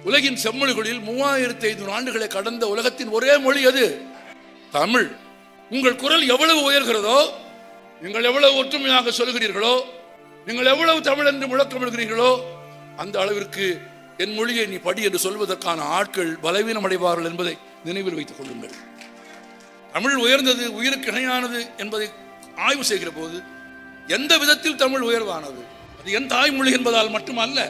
உலகின் செம்மொழிகளில் 3500 ஆண்டுகளை கடந்த உலகத்தின் ஒரே மொழி அது தமிழ். உங்கள் குரல் எவ்வளவு உயர்கிறதோ, நீங்கள் எவ்வளவு ஒற்றுமையாக சொல்கிறீர்களோ, நீங்கள் எவ்வளவு தமிழ் என்று முழக்கமிடுகிறீர்களோ, அந்த அளவிற்கு என் மொழியை நீ படி என்று சொல்வதற்கான ஆட்கள் பலவீனம் அடைவார்கள் என்பதை நினைவில் வைத்துக் கொள்ளுங்கள். தமிழ் உயர்ந்தது, உயிருக்கு இணையானது என்பதை ஆய்வு செய்கிற போது எந்த விதத்தில் தமிழ் உயர்வானது? அது என் தாய்மொழி என்பதால் மட்டுமல்ல.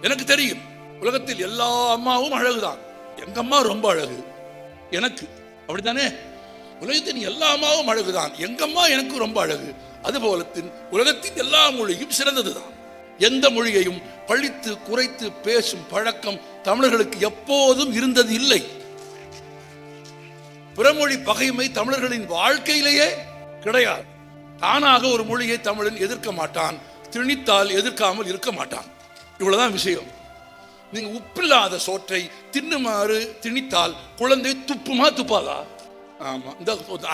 எனக்கு தெரியும், உலகத்தில் எல்லா அம்மாவும் அழகுதான். எங்க அம்மா ரொம்ப அழகு எனக்கு, அப்படித்தானே? உலகத்தின் எல்லா அம்மாவும் அழகுதான், எங்க அம்மா எனக்கு ரொம்ப அழகு. அதுபோலத்தின் உலகத்தின் எல்லா மொழியும் சிறந்ததுதான். எந்த மொழியையும் பழித்து குறைத்து பேசும் பழக்கம் தமிழர்களுக்கு எப்போதும் இருந்தது இல்லை. பிறமொழி பகைமை தமிழர்களின் வாழ்க்கையிலேயே கிடையாது. தானாக ஒரு மொழியை தமிழன் எதிர்க்க மாட்டான், திணித்தால் எதிர்க்காமல் இருக்க மாட்டான். இவ்வளவுதான் விஷயம். நீங்க உப்பில்லாத சோற்றை தின்னுமாறு திணித்தால் குழந்தை துப்புமா துப்பாதா? ஆமா,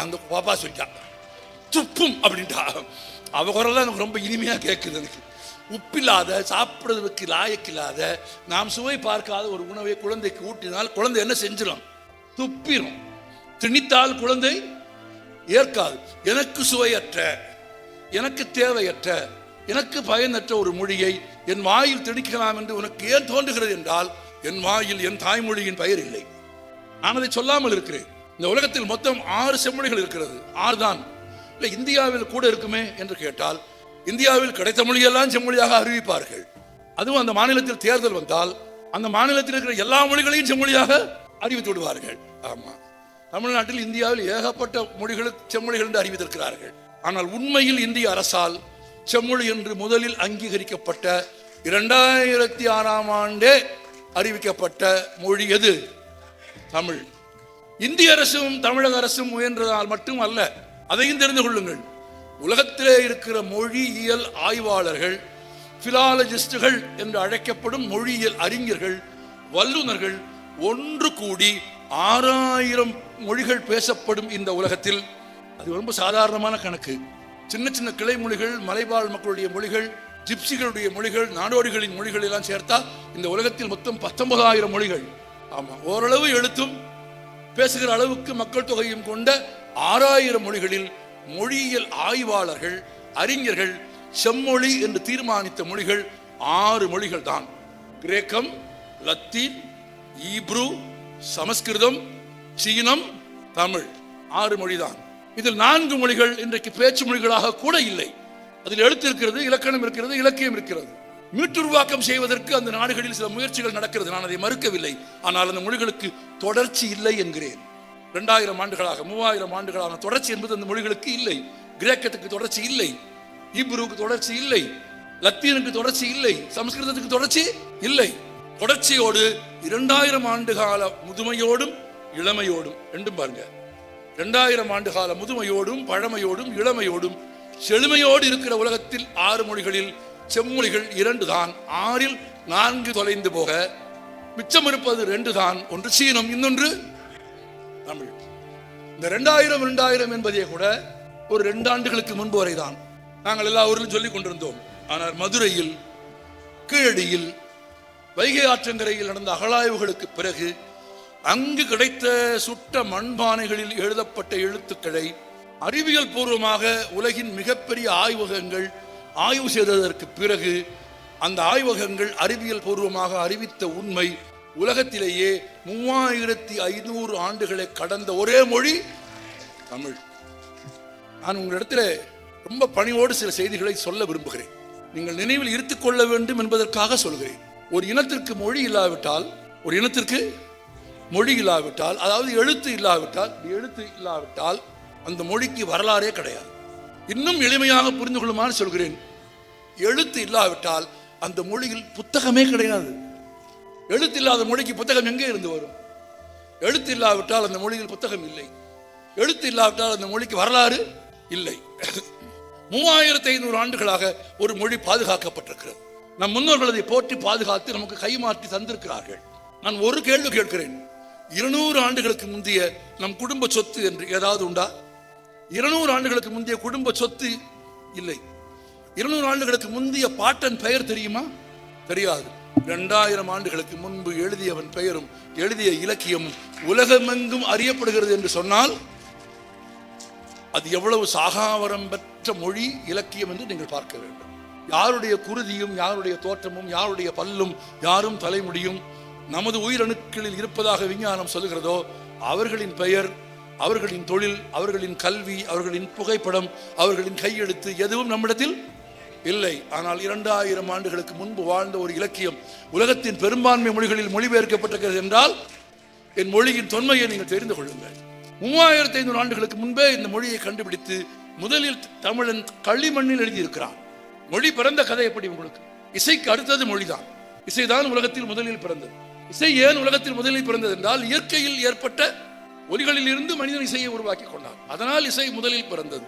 அந்த பாப்பா சொல்லிட்டா துப்பும் அப்படின்ட்டா. அவ குரல் எனக்கு ரொம்ப இனிமையா கேட்குது. எனக்கு உப்பில்லாத, சாப்பிடுறதுக்கு லாயக்கில்லாத, நாம் சுவை பார்க்காத ஒரு உணவை குழந்தைக்கு ஊட்டினால் குழந்தை என்ன செஞ்சிடும்? துப்பிடும். திணித்தால் குழந்தை ஏற்காது. எனக்கு சுவையற்ற, எனக்கு தேவையற்ற, எனக்கு பயனற்ற ஒரு மொழியை என் வாயில் திணிக்கலாம் என்று உனக்கு ஏன் தோன்றுகிறது என்றால், என் வாயில் என் தாய்மொழியின் பெயர் இல்லை. நான் அதை சொல்லாமல் இருக்கிறேன். இந்த உலகத்தில் மொத்தம் 6 செம்மொழிகள் இருக்கிறது. 6 தான். இல்லை, இந்தியாவில் கூட இருக்குமே என்று கேட்டால், இந்தியாவில் கிடைத்த மொழியெல்லாம் செம்மொழியாக அறிவிப்பார்கள். அதுவும் அந்த மாநிலத்தில் தேர்தல் வந்தால் அந்த மாநிலத்தில் இருக்கிற எல்லா மொழிகளையும் செம்மொழியாக அறிவித்து விடுவார்கள். ஆமா, தமிழ்நாட்டில் இந்தியாவில் ஏகப்பட்ட மொழிகளுக்கு செம்மொழிகள் என்று அறிவித்திருக்கிறார்கள். ஆனால் உண்மையில் இந்திய அரசால் செம்மொழி என்று முதலில் அங்கீகரிக்கப்பட்ட 2006ஆம் ஆண்டே அறிவிக்கப்பட்ட மொழி எது? தமிழ். இந்திய அரசும் தமிழக அரசும் முயன்றதால் மட்டும் அல்ல, அதையும் தெரிந்து கொள்ளுங்கள். உலகத்திலே இருக்கிற மொழியியல் ஆய்வாளர்கள், பிலாலஜிஸ்டுகள் என்று அழைக்கப்படும் மொழியியல் அறிஞர்கள், வல்லுநர்கள் ஒன்று கூடி 6000 மொழிகள் பேசப்படும் இந்த உலகத்தில் அது ரொம்ப சாதாரணமான கணக்கு. சின்ன சின்ன கிளை மொழிகள், மலைவாழ் மக்களுடைய மொழிகள், ஜிப்சிகளுடைய மொழிகள், நாடோடிகளின் மொழிகள் எல்லாம் சேர்த்தா இந்த உலகத்தில் மொத்தம் 19000 மொழிகள். ஆமா, ஓரளவு எழுத்தும் பேசுகிற அளவுக்கு மக்கள் தொகையும் கொண்ட 6000 மொழிகளில் மொழியியல் ஆய்வாளர்கள், அறிஞர்கள் செம்மொழி என்று தீர்மானித்த மொழிகள் 6 மொழிகள் தான். கிரேக்கம், லத்தீன், ஈப்ரு, சமஸ்கிருதம், சீனம், தமிழ். 6 மொழிதான். இதில் 4 மொழிகள் இன்றைக்கு பேச்சு மொழிகளாக கூட இல்லை. அதில் எழுத்து இருக்கிறது, இலக்கணம் இருக்கிறது, இலக்கியம் இருக்கிறது. மீட்டுருவாக்கம் செய்வதற்கு அந்த நாடுகளில் சில முயற்சிகள் நடக்கிறது, நான் அதை மறுக்கவில்லை. ஆனால் அந்த மொழிகளுக்கு தொடர்ச்சி இல்லை என்கிறேன். 2000 ஆண்டுகளாக 3000 ஆண்டுகளான தொடர்ச்சி என்பது அந்த மொழிகளுக்கு இல்லை. கிரேக்கத்துக்கு தொடர்ச்சி இல்லை, ஈப்ருவுக்கு தொடர்ச்சி இல்லை, லத்தீனுக்கு தொடர்ச்சி இல்லை, சமஸ்கிருதத்துக்கு தொடர்ச்சி இல்லை. தொடர்ச்சியோடு 2000 ஆண்டு கால முதுமையோடும் இளமையோடும், ரெண்டும் பாருங்க, 2000 ஆண்டு கால முதுமையோடும் பழமையோடும் இளமையோடும் செழுமையோடு இருக்கிற உலகத்தில் 6 மொழிகளில் செம்மொழிகள் 2 தான். 6இல் 4 தொலைந்து போக மிச்சம் இருப்பது 2 தான். ஒன்று சீனம், இன்னொன்று தமிழ். இந்த 2000 என்பதே கூட ஒரு 2 ஆண்டுகளுக்கு முன்பு வரைதான் நாங்கள் எல்லா ஊரிலும் சொல்லிக் கொண்டிருந்தோம். ஆனால் மதுரையில், கீழடியில், வைகை ஆற்றங்கரையில் நடந்த அகழாய்வுகளுக்கு பிறகு அங்கு கிடைத்த சுட்ட மண்பானைகளில் எழுதப்பட்ட எழுத்துக்களை அறிவியல் பூர்வமாக உலகின் மிகப்பெரிய ஆய்வகங்கள் ஆய்வு செய்ததற்கு பிறகு அந்த ஆய்வகங்கள் அறிவியல் பூர்வமாக அறிவித்த உண்மை, உலகத்திலேயே 3500 ஆண்டுகளை கடந்த ஒரே மொழி தமிழ். நான் உங்களிடத்தில் ரொம்ப பணிவோடு சில செய்திகளை சொல்ல விரும்புகிறேன். நீங்கள் நினைவில் இருத்துக் கொள்ள வேண்டும் என்பதற்காக சொல்கிறேன். ஒரு இனத்திற்கு மொழி இல்லாவிட்டால், ஒரு இனத்திற்கு மொழி இல்லாவிட்டால், அதாவது எழுத்து இல்லாவிட்டால் அந்த மொழிக்கு வரலாறே கிடையாது. இன்னும் எளிமையாக புரிந்து கொள்ளுமாறு சொல்கிறேன். எழுத்து இல்லாவிட்டால் அந்த மொழியில் புத்தகமே கிடையாது. எழுத்து இல்லாத மொழிக்கு புத்தகம் எங்கே இருந்து வரும்? எழுத்து இல்லாவிட்டால் அந்த மொழியில் புத்தகம் இல்லை. எழுத்து இல்லாவிட்டால் அந்த மொழிக்கு வரலாறு இல்லை. 3500 ஆண்டுகளாக ஒரு மொழி பாதுகாக்கப்பட்டிருக்கிறது. நம் முன்னோர்கள் அதை போற்றி பாதுகாத்து நமக்கு கைமாற்றி தந்திருக்கிறார்கள். நான் ஒரு கேள்வி கேட்கிறேன். 200 ஆண்டுகளுக்கு முந்தைய நம் குடும்ப சொத்து என்று ஏதாவது உண்டா? 200 ஆண்டுகளுக்கு முந்தைய குடும்ப சொத்து இல்லை. 200 ஆண்டுகளுக்கு முந்தைய பாட்டன் பெயர் தெரியுமா? தெரியாது. 2000 ஆண்டுகளுக்கு முன்பு எழுதியவன் பெயரும் எழுதிய இலக்கியமும் உலகமெங்கும் அறியப்படுகிறது என்று சொன்னால் அது எவ்வளவு சாகாவரம் பெற்ற மொழி இலக்கியம் என்று நீங்கள் பார்க்க வேண்டும். யாருடைய குருதியும் யாருடைய தோற்றமும் யாருடைய பல்லும் யாரும் தலைமுடியும் நமது உயிரணுக்களில் இருப்பதாக விஞ்ஞானம் சொல்லுகிறதோ அவர்களின் பெயர், அவர்களின் தொழில், அவர்களின் கல்வி, அவர்களின் புகைப்படம், அவர்களின் கையெழுத்து எதுவும் நம்மிடத்தில் இல்லை. ஆனால் 2000 ஆண்டுகளுக்கு முன்பு வாழ்ந்த ஒரு இலக்கியம் உலகத்தின் பெரும்பான்மை மொழிகளில் மொழிபெயர்க்கப்பட்டிருக்கிறது என்றால் என் மொழியின் தொன்மையை நீங்கள் தெரிந்து கொள்ளுங்கள். 3500 ஆண்டுகளுக்கு முன்பே இந்த மொழியை கண்டுபிடித்து முதலில் தமிழன் களிமண்ணில் எழுதியிருக்கிறான். மொழி பிறந்த கதை எப்படி உங்களுக்கு? இசைக்கு அடுத்தது மொழிதான். இசைதான் உலகத்தில் முதலில் பிறந்தது. இசை ஏன் உலகத்தில் முதலில் பிறந்தது என்றால் இயற்கையில் ஏற்பட்ட ஒலிகளில் இருந்து மனிதன் இசையை உருவாக்கி கொண்டான். அதனால் இசை முதலில் பிறந்தது.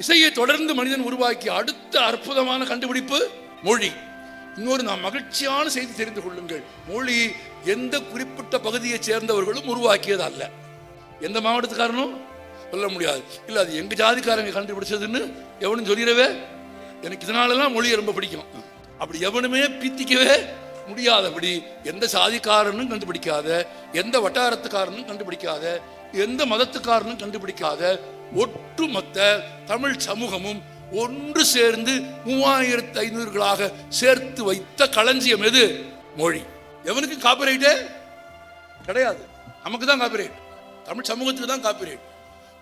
இசையை தொடர்ந்து மனிதன் உருவாக்கிய அடுத்த அற்புதமான கண்டுபிடிப்பு மொழி. இன்னொரு நாம் மகிழ்ச்சியான செய்தி தெரிந்து கொள்ளுங்கள். மொழி எந்த குறிப்பிட்ட பகுதியைச் சேர்ந்தவர்களும் உருவாக்கியது அல்ல. எந்த மாவட்டத்துக்காரனும் சொல்ல முடியாது. இல்லை அது எங்க ஜாதிக்காரங்க கண்டுபிடிச்சதுன்னு எவனும் சொல்லிடவே. எனக்கு இதனாலலாம் மொழியை ரொம்ப பிடிக்கும். அப்படி எவனுமே பீத்திக்கவே முடியாதபடி எந்த சாதிக்காரனும் கண்டுபிடிக்காத, எந்த வட்டாரத்துக்காரனும் கண்டுபிடிக்காத, எந்த மதத்துக்காரனும் கண்டுபிடிக்காத ஒட்டுமொத்த தமிழ் சமூகமும் ஒன்று சேர்ந்து 3500 சேர்த்து வைத்த களஞ்சியம் எது? மொழி. எவனுக்கு காப்பிரைட்டே கிடையாது. நமக்கு தான் காப்பிரைட். தமிழ் சமூகத்துக்கு தான் காப்பிரைட்.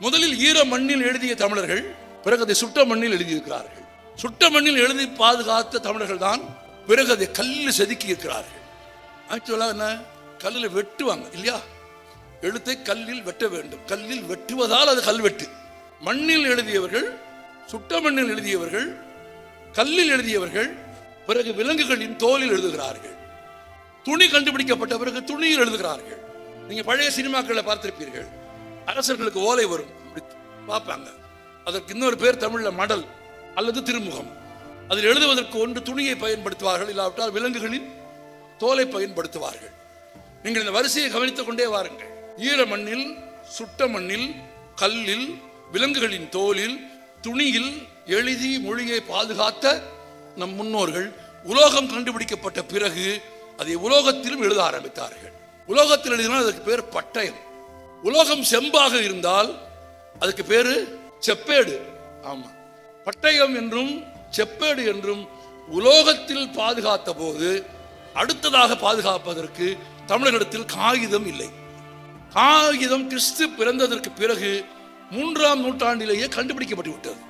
முதலில் ஈர மண்ணில் எழுதிய தமிழர்கள் பிறகு அதை சுட்ட மண்ணில் எழுதியிருக்கிறார்கள். சுட்ட மண்ணில் எழுதி பாதுகாத்த தமிழர்கள் தான் பிறகு அதை கல்லில் செதுக்கி இருக்கிறார்கள். ஆக்சுவலாக என்ன, கல்லில் வெட்டுவாங்க இல்லையா? எழுத்தை கல்லில் வெட்ட வேண்டும். கல்லில் வெட்டுவதால் அது கல்வெட்டு. மண்ணில் எழுதியவர்கள், சுட்ட மண்ணில் எழுதியவர்கள், கல்லில் எழுதியவர்கள் பிறகு விலங்குகளின் தோலில் எழுதுகிறார்கள். துணி கண்டுபிடிக்கப்பட்ட பிறகு துணியில் எழுதுகிறார்கள். நீங்க பழைய சினிமாக்களை பார்த்திருப்பீர்கள். அரசர்களுக்கு ஓலை வரும், பார்ப்பாங்க. அதற்கு இன்னொரு பேர் தமிழ்ல மடல் அல்லது திருமுகம். அதில் எழுதுவதற்கு ஒன்று துணியை பயன்படுத்துவார்கள், இல்லாவிட்டால் விலங்குகளின் தோலை பயன்படுத்துவார்கள். நீங்கள் இந்த வரிசையை கவனித்துக் கொண்டே வாருங்கள். ஈர மண்ணில், சுட்ட மண்ணில், கல்லில், விலங்குகளின் தோலில், துணியில் எழுதி மொழியை பாதுகாத்த நம் முன்னோர்கள் உலோகம் கண்டுபிடிக்கப்பட்ட பிறகு அதை உலோகத்திலும் எழுத ஆரம்பித்தார்கள். உலோகத்தில் எழுதினால் அதுக்கு பேர் பட்டயம். உலோகம் செம்பாக இருந்தால் அதுக்கு பேரு செப்பேடு. ஆமா, பட்டயம் என்றும் செப்பேடு என்றும் உலோகத்தில் பாதுகாத்த போது அடுத்ததாக பாதுகாப்பதற்கு தமிழகத்தில் காகிதம் இல்லை. காகிதம் கிறிஸ்து பிறந்ததற்கு பிறகு 3ஆம் நூற்றாண்டிலேயே கண்டுபிடிக்கப்பட்டு விட்டது.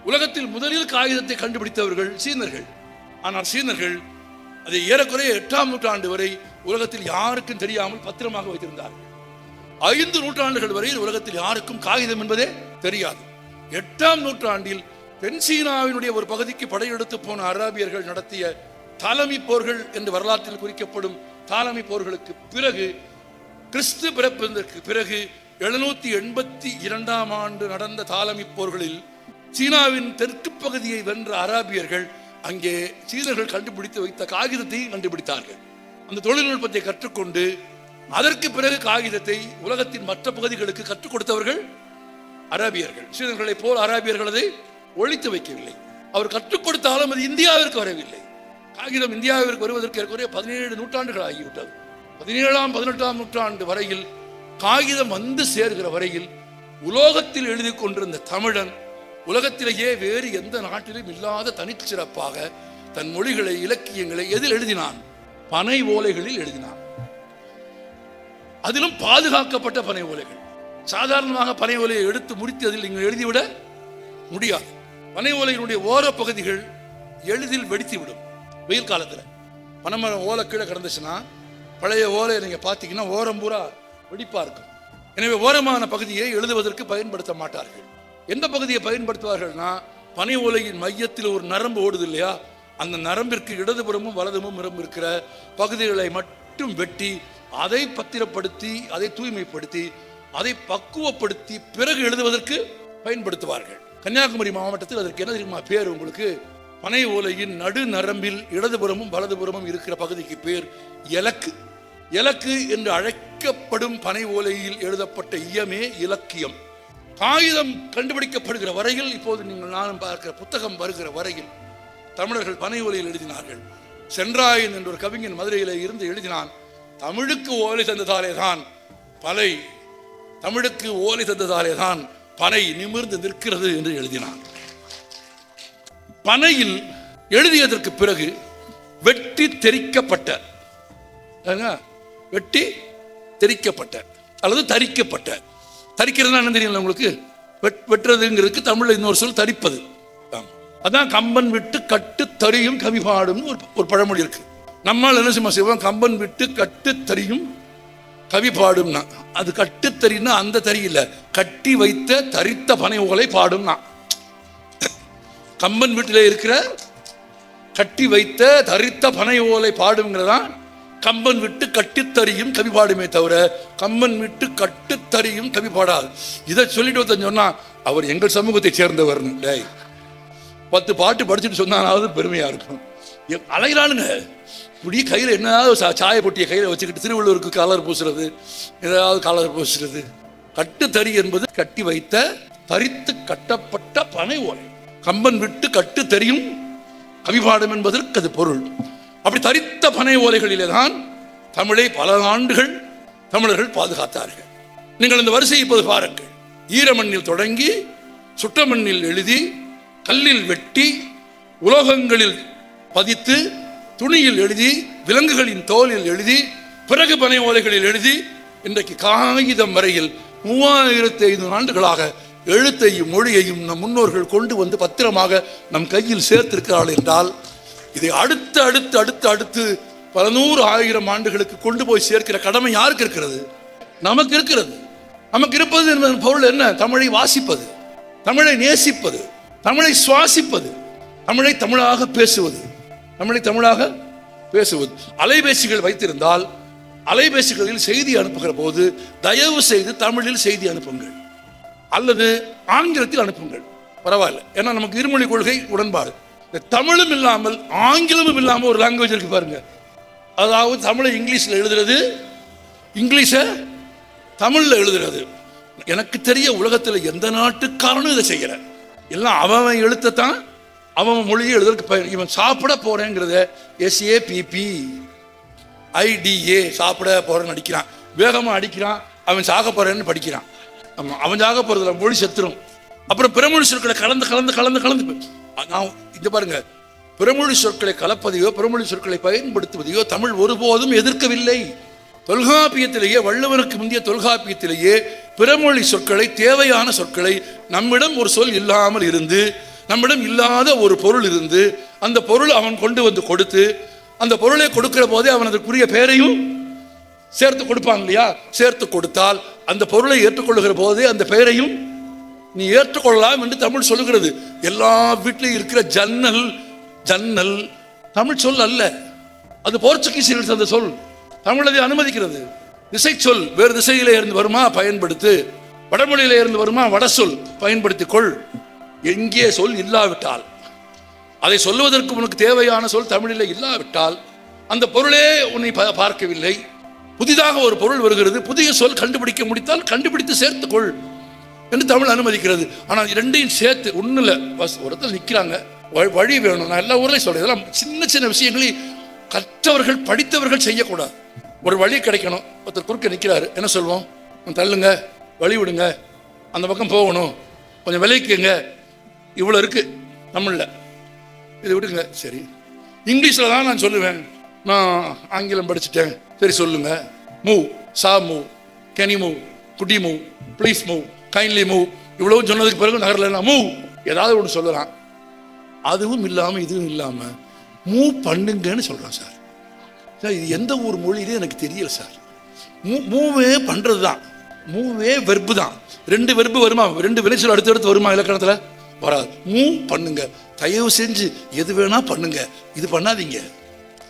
உலகத்தில் முதலில் காகிதத்தை கண்டுபிடித்தவர்கள் சீனர்கள். ஆனால் சீனர்கள் அதை ஏறக்குறைய 8ஆம் நூற்றாண்டு வரை உலகத்தில் யாருக்கும் தெரியாமல் பத்திரமாக வைத்திருந்தார்கள். 5 நூற்றாண்டுகள் வரை உலகத்தில் யாருக்கும் காகிதம் என்பதே தெரியாது. 8ஆம் நூற்றாண்டில் தென்சீனாவினுடைய ஒரு பகுதிக்கு படையெடுத்து போன அரேபியர்கள் நடத்திய தாலமி போர்கள் என்று வரலாற்றில் குறிக்கப்படும் தாலமி போர்களுக்கு பிறகு, கிறிஸ்து பிறப்பதற்கு பிறகு 782ஆம் ஆண்டு நடந்த தாலமி போர்களில் சீனாவின் தெற்கு பகுதியை வென்ற அரேபியர்கள் அங்கே சீனர்கள் கண்டுபிடித்து வைத்த காகிதத்தை கண்டுபிடித்தார்கள். அந்த தொழில்நுட்பத்தை கற்றுக்கொண்டு அதற்கு பிறகு காகிதத்தை உலகத்தின் மற்ற பகுதிகளுக்கு கற்றுக் கொடுத்தவர்கள் அரேபியர்கள். சீனர்களை போல் அரேபியர்கள் அதை ஒழித்து வைக்கவில்லை. அவர் கற்றுக் கொடுத்தாலும் அது இந்தியாவிற்கு வரவில்லை. காகிதம் இந்தியாவிற்கு வருவதற்கு ஏற்கனவே 17 நூற்றாண்டுகள் ஆகிவிட்டது. 17ஆம் 18ஆம் நூற்றாண்டு வரையில் காகிதம் வந்து சேர்கிற வரையில் உலோகத்தில் எழுதி கொண்டிருந்த தமிழன் உலகத்திலேயே வேறு எந்த நாட்டிலும் இல்லாத தனிச்சிறப்பாக தன் மொழிகளை, இலக்கியங்களை எதில் எழுதினான்? பனை ஓலைகளில் எழுதினான். அதிலும் பாதுகாக்கப்பட்ட பனை ஓலைகள். சாதாரணமாக பனை ஓலையை எடுத்து முடித்து அதில் நீங்கள் எழுதிவிட முடியாது. பனை ஓலையினுடைய ஓர பகுதிகள் எளிதில் வெடித்துவிடும். வெயில் காலத்தில் பனைமர ஓலை கீழே கிடந்துச்சுன்னா பழைய ஓலையை நீங்க பார்த்தீங்கன்னா ஓரம் பூரா வெடிப்பா இருக்கும். எனவே ஓரமான பகுதியை எழுதுவதற்கு பயன்படுத்த மாட்டார்கள். எந்த பகுதியை பயன்படுத்துவார்கள்னா, பனை ஓலையின் மையத்தில் ஒரு நரம்பு ஓடுது இல்லையா, அந்த நரம்பிற்கு இடதுபுறமும் வலதுபுறமும் நரம்பு இருக்கிற பகுதிகளை மட்டும் வெட்டி அதை பத்திரப்படுத்தி, அதை தூய்மைப்படுத்தி, அதை பக்குவப்படுத்தி பிறகு எழுதுவதற்கு பயன்படுத்துவார்கள். கன்னியாகுமரி மாவட்டத்தில் அதற்கு என்ன தெரியுமா பேர் உங்களுக்கு? பனை ஓலையின் நடு நரம்பில் இடதுபுறமும் வலதுபுறமும் இருக்கிற பகுதிக்கு பேர் இலக்கு. இலக்கு என்று அழைக்கப்படும் பனை ஓலையில் எழுதப்பட்ட இயமே இலக்கியம். காகிதம் கண்டுபிடிக்கப்படுகிற வரையில், இப்போது நீங்கள் நானும் பார்க்கிற புத்தகம் வருகிற வரையில் தமிழர்கள் பனை ஓலையில் எழுதினார்கள். சென்றாயன் என்ற ஒரு கவிஞன் மதுரையில இருந்து எழுதினான், தமிழுக்கு ஓலை தந்ததாலே தான் பனை, தமிழுக்கு ஓலை தந்ததாலே தான் பனை நிமிர்ந்து நிற்கிறது என்று எழுதினான். பனையில் எழுதியதற்கு பிறகு வெட்டி தெரிக்கப்பட்ட, வெட்டி தெரிக்கப்பட்ட அல்லது தரிக்கப்பட்ட, தரிக்கிறதுனா என்ன தெரியல உங்களுக்கு? வெட்டுறதுங்கிறதுக்கு தமிழ்ல இன்னொரு சொல் தரிப்பது. அதான் கம்பன் விட்டு கட்டு தரியும் கவி பாடும் ஒரு பழமொழி இருக்கு. நம்மால் என்ன செய்வோம்? கம்பன் விட்டு கட்டு தரியும் கவி பாடும்னா, அது கட்டு தரின்னா அந்த தறி இல்ல, கட்டி வைத்த தரித்த பனை ஓலை பாடும்னா. கம்பன் வீட்டில் இருக்கிற கட்டி வைத்த தரித்த பனை ஓலை பாடுங்கிறதான் கம்பன் விட்டு கட்டித்தறியும் கவி பாடுமே தவிர கம்பன் விட்டு கட்டுத்தறியும் கவி பாடாது. இதை சொல்லிட்டு சொன்னா அவர் எங்கள் சமூகத்தை சேர்ந்தவர். 10 பாட்டு படிச்சுட்டு சொன்னாலாவது பெருமையா இருக்கும். அலைகிறானுங்க இப்படி கையில் என்னதாவது சாய பொட்டியை கையில் வச்சுக்கிட்டு திருவள்ளுவருக்கு கலர் பூசுறது, ஏதாவது கலர் பூசுறது. கட்டுத்தறி என்பது கட்டி வைத்த தரித்து கட்டப்பட்ட பனை ஓலை. கம்பன் விட்டு கட்டு தெரியும் கவிபாடும் என்பதற்கு அது பொருள். அப்படி தரித்த பனை ஓலைகளிலே தான் தமிழை பல ஆண்டுகள் தமிழர்கள் பாதுகாத்தார்கள். நீங்கள் இந்த வரிசை இப்போது பாருங்கள். ஈரமண்ணில் தொடங்கி சுட்டமண்ணில் எழுதி, கல்லில் வெட்டி, உலோகங்களில் பதித்து, துணியில் எழுதி, விலங்குகளின் தோலில் எழுதி, பிறகு பனை ஓலைகளில் எழுதி, இன்றைக்கு காகிதம் வரையில் 3500 ஆண்டுகளாக எழுத்தையும் மொழியையும் நம் முன்னோர்கள் கொண்டு வந்து பத்திரமாக நம் கையில் சேர்த்திருக்கிறார்கள் என்றால், இதை அடுத்து அடுத்து அடுத்து அடுத்து பல 100,000 ஆண்டுகளுக்கு கொண்டு போய் சேர்க்கிற கடமை யாருக்கு இருக்கிறது? நமக்கு இருக்கிறது. நமக்கு இருப்பது என்பதன் பொருள் என்ன? தமிழை வாசிப்பது, தமிழை நேசிப்பது, தமிழை சுவாசிப்பது, தமிழை தமிழாக பேசுவது, தமிழை தமிழாக பேசுவது. அலைபேசிகள் வைத்திருந்தால் அலைபேசிகளில் செய்தி அனுப்புகிற போது தயவு செய்து தமிழில் செய்தி அனுப்புங்கள் அல்லது ஆங்கிலத்தில் அனுப்புங்கள், பரவாயில்ல. ஏன்னா நமக்கு இருமொழி கொள்கை உடன்பாடு. தமிழும் இல்லாமல் ஆங்கிலமும் இல்லாமல் ஒரு லாங்குவேஜ் இருக்கு பாருங்க. அதாவது தமிழை இங்கிலீஷில் எழுதுறது, இங்கிலீஷை தமிழில் எழுதுறது. எனக்கு தெரிய உலகத்தில் எந்த நாட்டுக்காரனும் இதை செய்யற. எல்லாம் அவன் எழுத்தான் அவன் மொழியை எழுதுறதுக்கு. இவன் சாப்பிட போறேங்கிறத SAPP IDA சாப்பிட போறேன்னு அடிக்கிறான், வேகமாக அடிக்கிறான். அவன் சாக போறேன்னு படிக்கிறான். ஆமாம், அவன் சாக போறதுல மொழி செத்துரும். அப்புறம் பிறமொழி சொற்களை கலந்து கலந்து கலந்து கலந்து நான் இங்க பாருங்க, பிறமொழி சொற்களை கலப்பதையோ பிறமொழி சொற்களை பயன்படுத்துவதையோ தமிழ் ஒருபோதும் எதிர்க்கவில்லை. தொல்காப்பியத்திலேயே, வள்ளுவருக்கு முந்தைய தொல்காப்பியத்திலேயே பிறமொழி சொற்களை, தேவையான சொற்களை, நம்மிடம் ஒரு சொல் இல்லாமல் இருந்து, நம்மிடம் இல்லாத ஒரு பொருள் இருந்து, அந்த பொருள் அவன் கொண்டு வந்து கொடுத்து, அந்த பொருளை கொடுக்கிற போதே அவன் அதற்குரிய பெயரையும் சேர்த்து கொடுப்பான் இல்லையா? சேர்த்து கொடுத்தால் அந்த பொருளை ஏற்றுக்கொள்ளுகிற போதே அந்த பெயரையும் நீ ஏற்றுக்கொள்ளலாம் என்று தமிழ் சொல்லுகிறது. எல்லா வீட்டிலையும் இருக்கிற ஜன்னல், ஜன்னல் தமிழ் சொல் அல்ல, அது போர்ச்சுகீசில் அந்த சொல். தமிழ் அதை அனுமதிக்கிறது. திசை சொல் வேறு திசையிலே இருந்து வருமா, பயன்படுத்து. வடமொழியிலே இருந்து வருமா, வட சொல் பயன்படுத்திக் கொள். எங்கே சொல் இல்லாவிட்டால், அதை சொல்லுவதற்கு உனக்கு தேவையான சொல் தமிழிலே இல்லாவிட்டால் அந்த பொருளே உன்னை பார்க்கவில்லை. புதிதாக ஒரு பொருள் வருகிறது, புதிய சொல் கண்டுபிடிக்க முடித்தால் கண்டுபிடித்து சேர்த்துக்கொள் என்று தமிழ் அனுமதிக்கிறது. ஆனால் இரண்டையும் சேர்த்து ஒன்றும் இல்லை, ஒருத்தர் நிற்கிறாங்க, வழி வேணும். நான் எல்லா ஊர்லையும் சொல்றேன், இதெல்லாம் சின்ன சின்ன விஷயங்களை கற்றவர்கள் படித்தவர்கள் செய்யக்கூடாது. ஒரு வழி கிடைக்கணும், ஒருத்தர் குறுக்க நிற்கிறாரு, என்ன சொல்வோம்? தள்ளுங்க, வழி விடுங்க, அந்த பக்கம் போகணும், கொஞ்சம் விலைக்குங்க, இவ்வளோ இருக்கு தமிழில், இதை விடுங்க. சரி, இங்கிலீஷில் தான் நான் சொல்லுவேன், நான் ஆங்கிலம் படிச்சுட்டேன், சரி சொல்லுங்க. மூவ், சா move, can you move, good you move, please move, kindly move, இவ்வளவு சொன்னதுக்கு பிறகு நகரில் மூவ் ஏதாவது ஒன்று சொல்லலாம். அதுவும் இல்லாமல் இதுவும் இல்லாமல் மூவ் பண்ணுங்கன்னு சொல்கிறான் சார். சார் இது எந்த ஒரு மொழியிலே எனக்கு தெரியல சார். மூவே பண்ணுறது தான், மூவே வெர்பு தான். 2 வெர்பு வருமா, 2 வினைச்சொல் அடுத்தடுத்து வருமா இலக்கணத்தில்? வராது. மூவ் பண்ணுங்க, தயவு செஞ்சு எது வேணா பண்ணுங்க, இது பண்ணாதீங்க.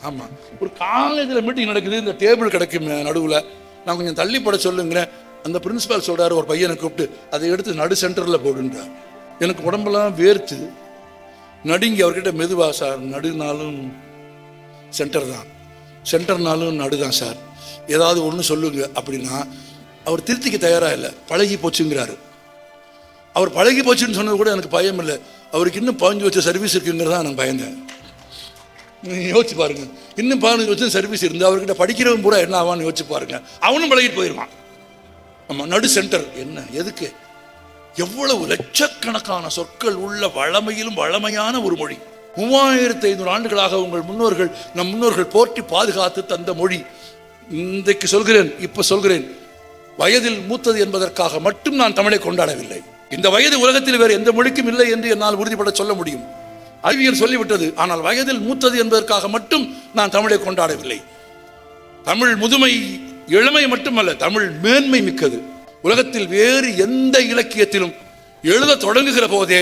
ஆமாம், ஒரு காலேஜில் மீட்டிங் நடக்குது, இந்த டேபிள் கிடைக்கும் நடுவில், நான் கொஞ்சம் தள்ளி போட சொல்லுங்கிறேன். அந்த பிரின்சிபால் சொல்கிறார், ஒரு பையனை கூப்பிட்டு அதை எடுத்து நடு சென்டரில் போடுன்றார். எனக்கு உடம்பெல்லாம் வேர்த்து நடுங்கி அவர்கிட்ட மெதுவா, சார் நடுனாலும் சென்டர் தான், சென்டர்னாலும் நடு தான் சார், ஏதாவது ஒன்று சொல்லுங்க அப்படின்னா அவர் திருத்திக்க தயாராக இல்லை, பழகி போச்சுங்கிறாரு. அவர் பழகி போச்சுன்னு சொன்னது கூட எனக்கு பயம் இல்லை, அவருக்கு இன்னும் 15 வருஷம் சர்வீஸ் இருக்குங்கிறதா நான் பயந்தேன். யோசிச்சு பாருங்க. இன்னும் 15 வருஷம் சர்வீஸ் இருந்து அவர்கிட்ட படிக்கிறவன் பூரா என்ன ஆவான்னு யோசிச்சு பாருங்க. அவனும் பழகிட்டு போயிடுவான். ஆமா, நடு சென்டர் என்ன எதுக்கு? எவ்வளவு லட்சக்கணக்கான சொற்கள் உள்ள வளமையிலும் வளமையான ஒரு மொழி. 3500 ஆண்டுகளாக உங்கள் முன்னோர்கள், நம் முன்னோர்கள் போற்றி பாதுகாத்து தந்த மொழி. இன்றைக்கு சொல்கிறேன், இப்ப சொல்கிறேன், வயதில் மூத்தது என்பதற்காக மட்டும் நான் தமிழை கொண்டாடவில்லை. இந்த வயது உலகத்தில் வேறு எந்த மொழிக்கும் இல்லை என்று என்னால் உறுதிப்பட சொல்ல முடியும். அறிவியல் சொல்லிவிட்டது. ஆனால் வயதில் மூத்தது என்பதற்காக மட்டும் நான் தமிழை கொண்டாடவில்லை. தமிழ் முதுமை இளமை மட்டுமல்ல, தமிழ் மேன்மை மிக்கது. உலகத்தில் வேறு எந்த இலக்கியத்திலும் எழுத தொடங்குகிற போதே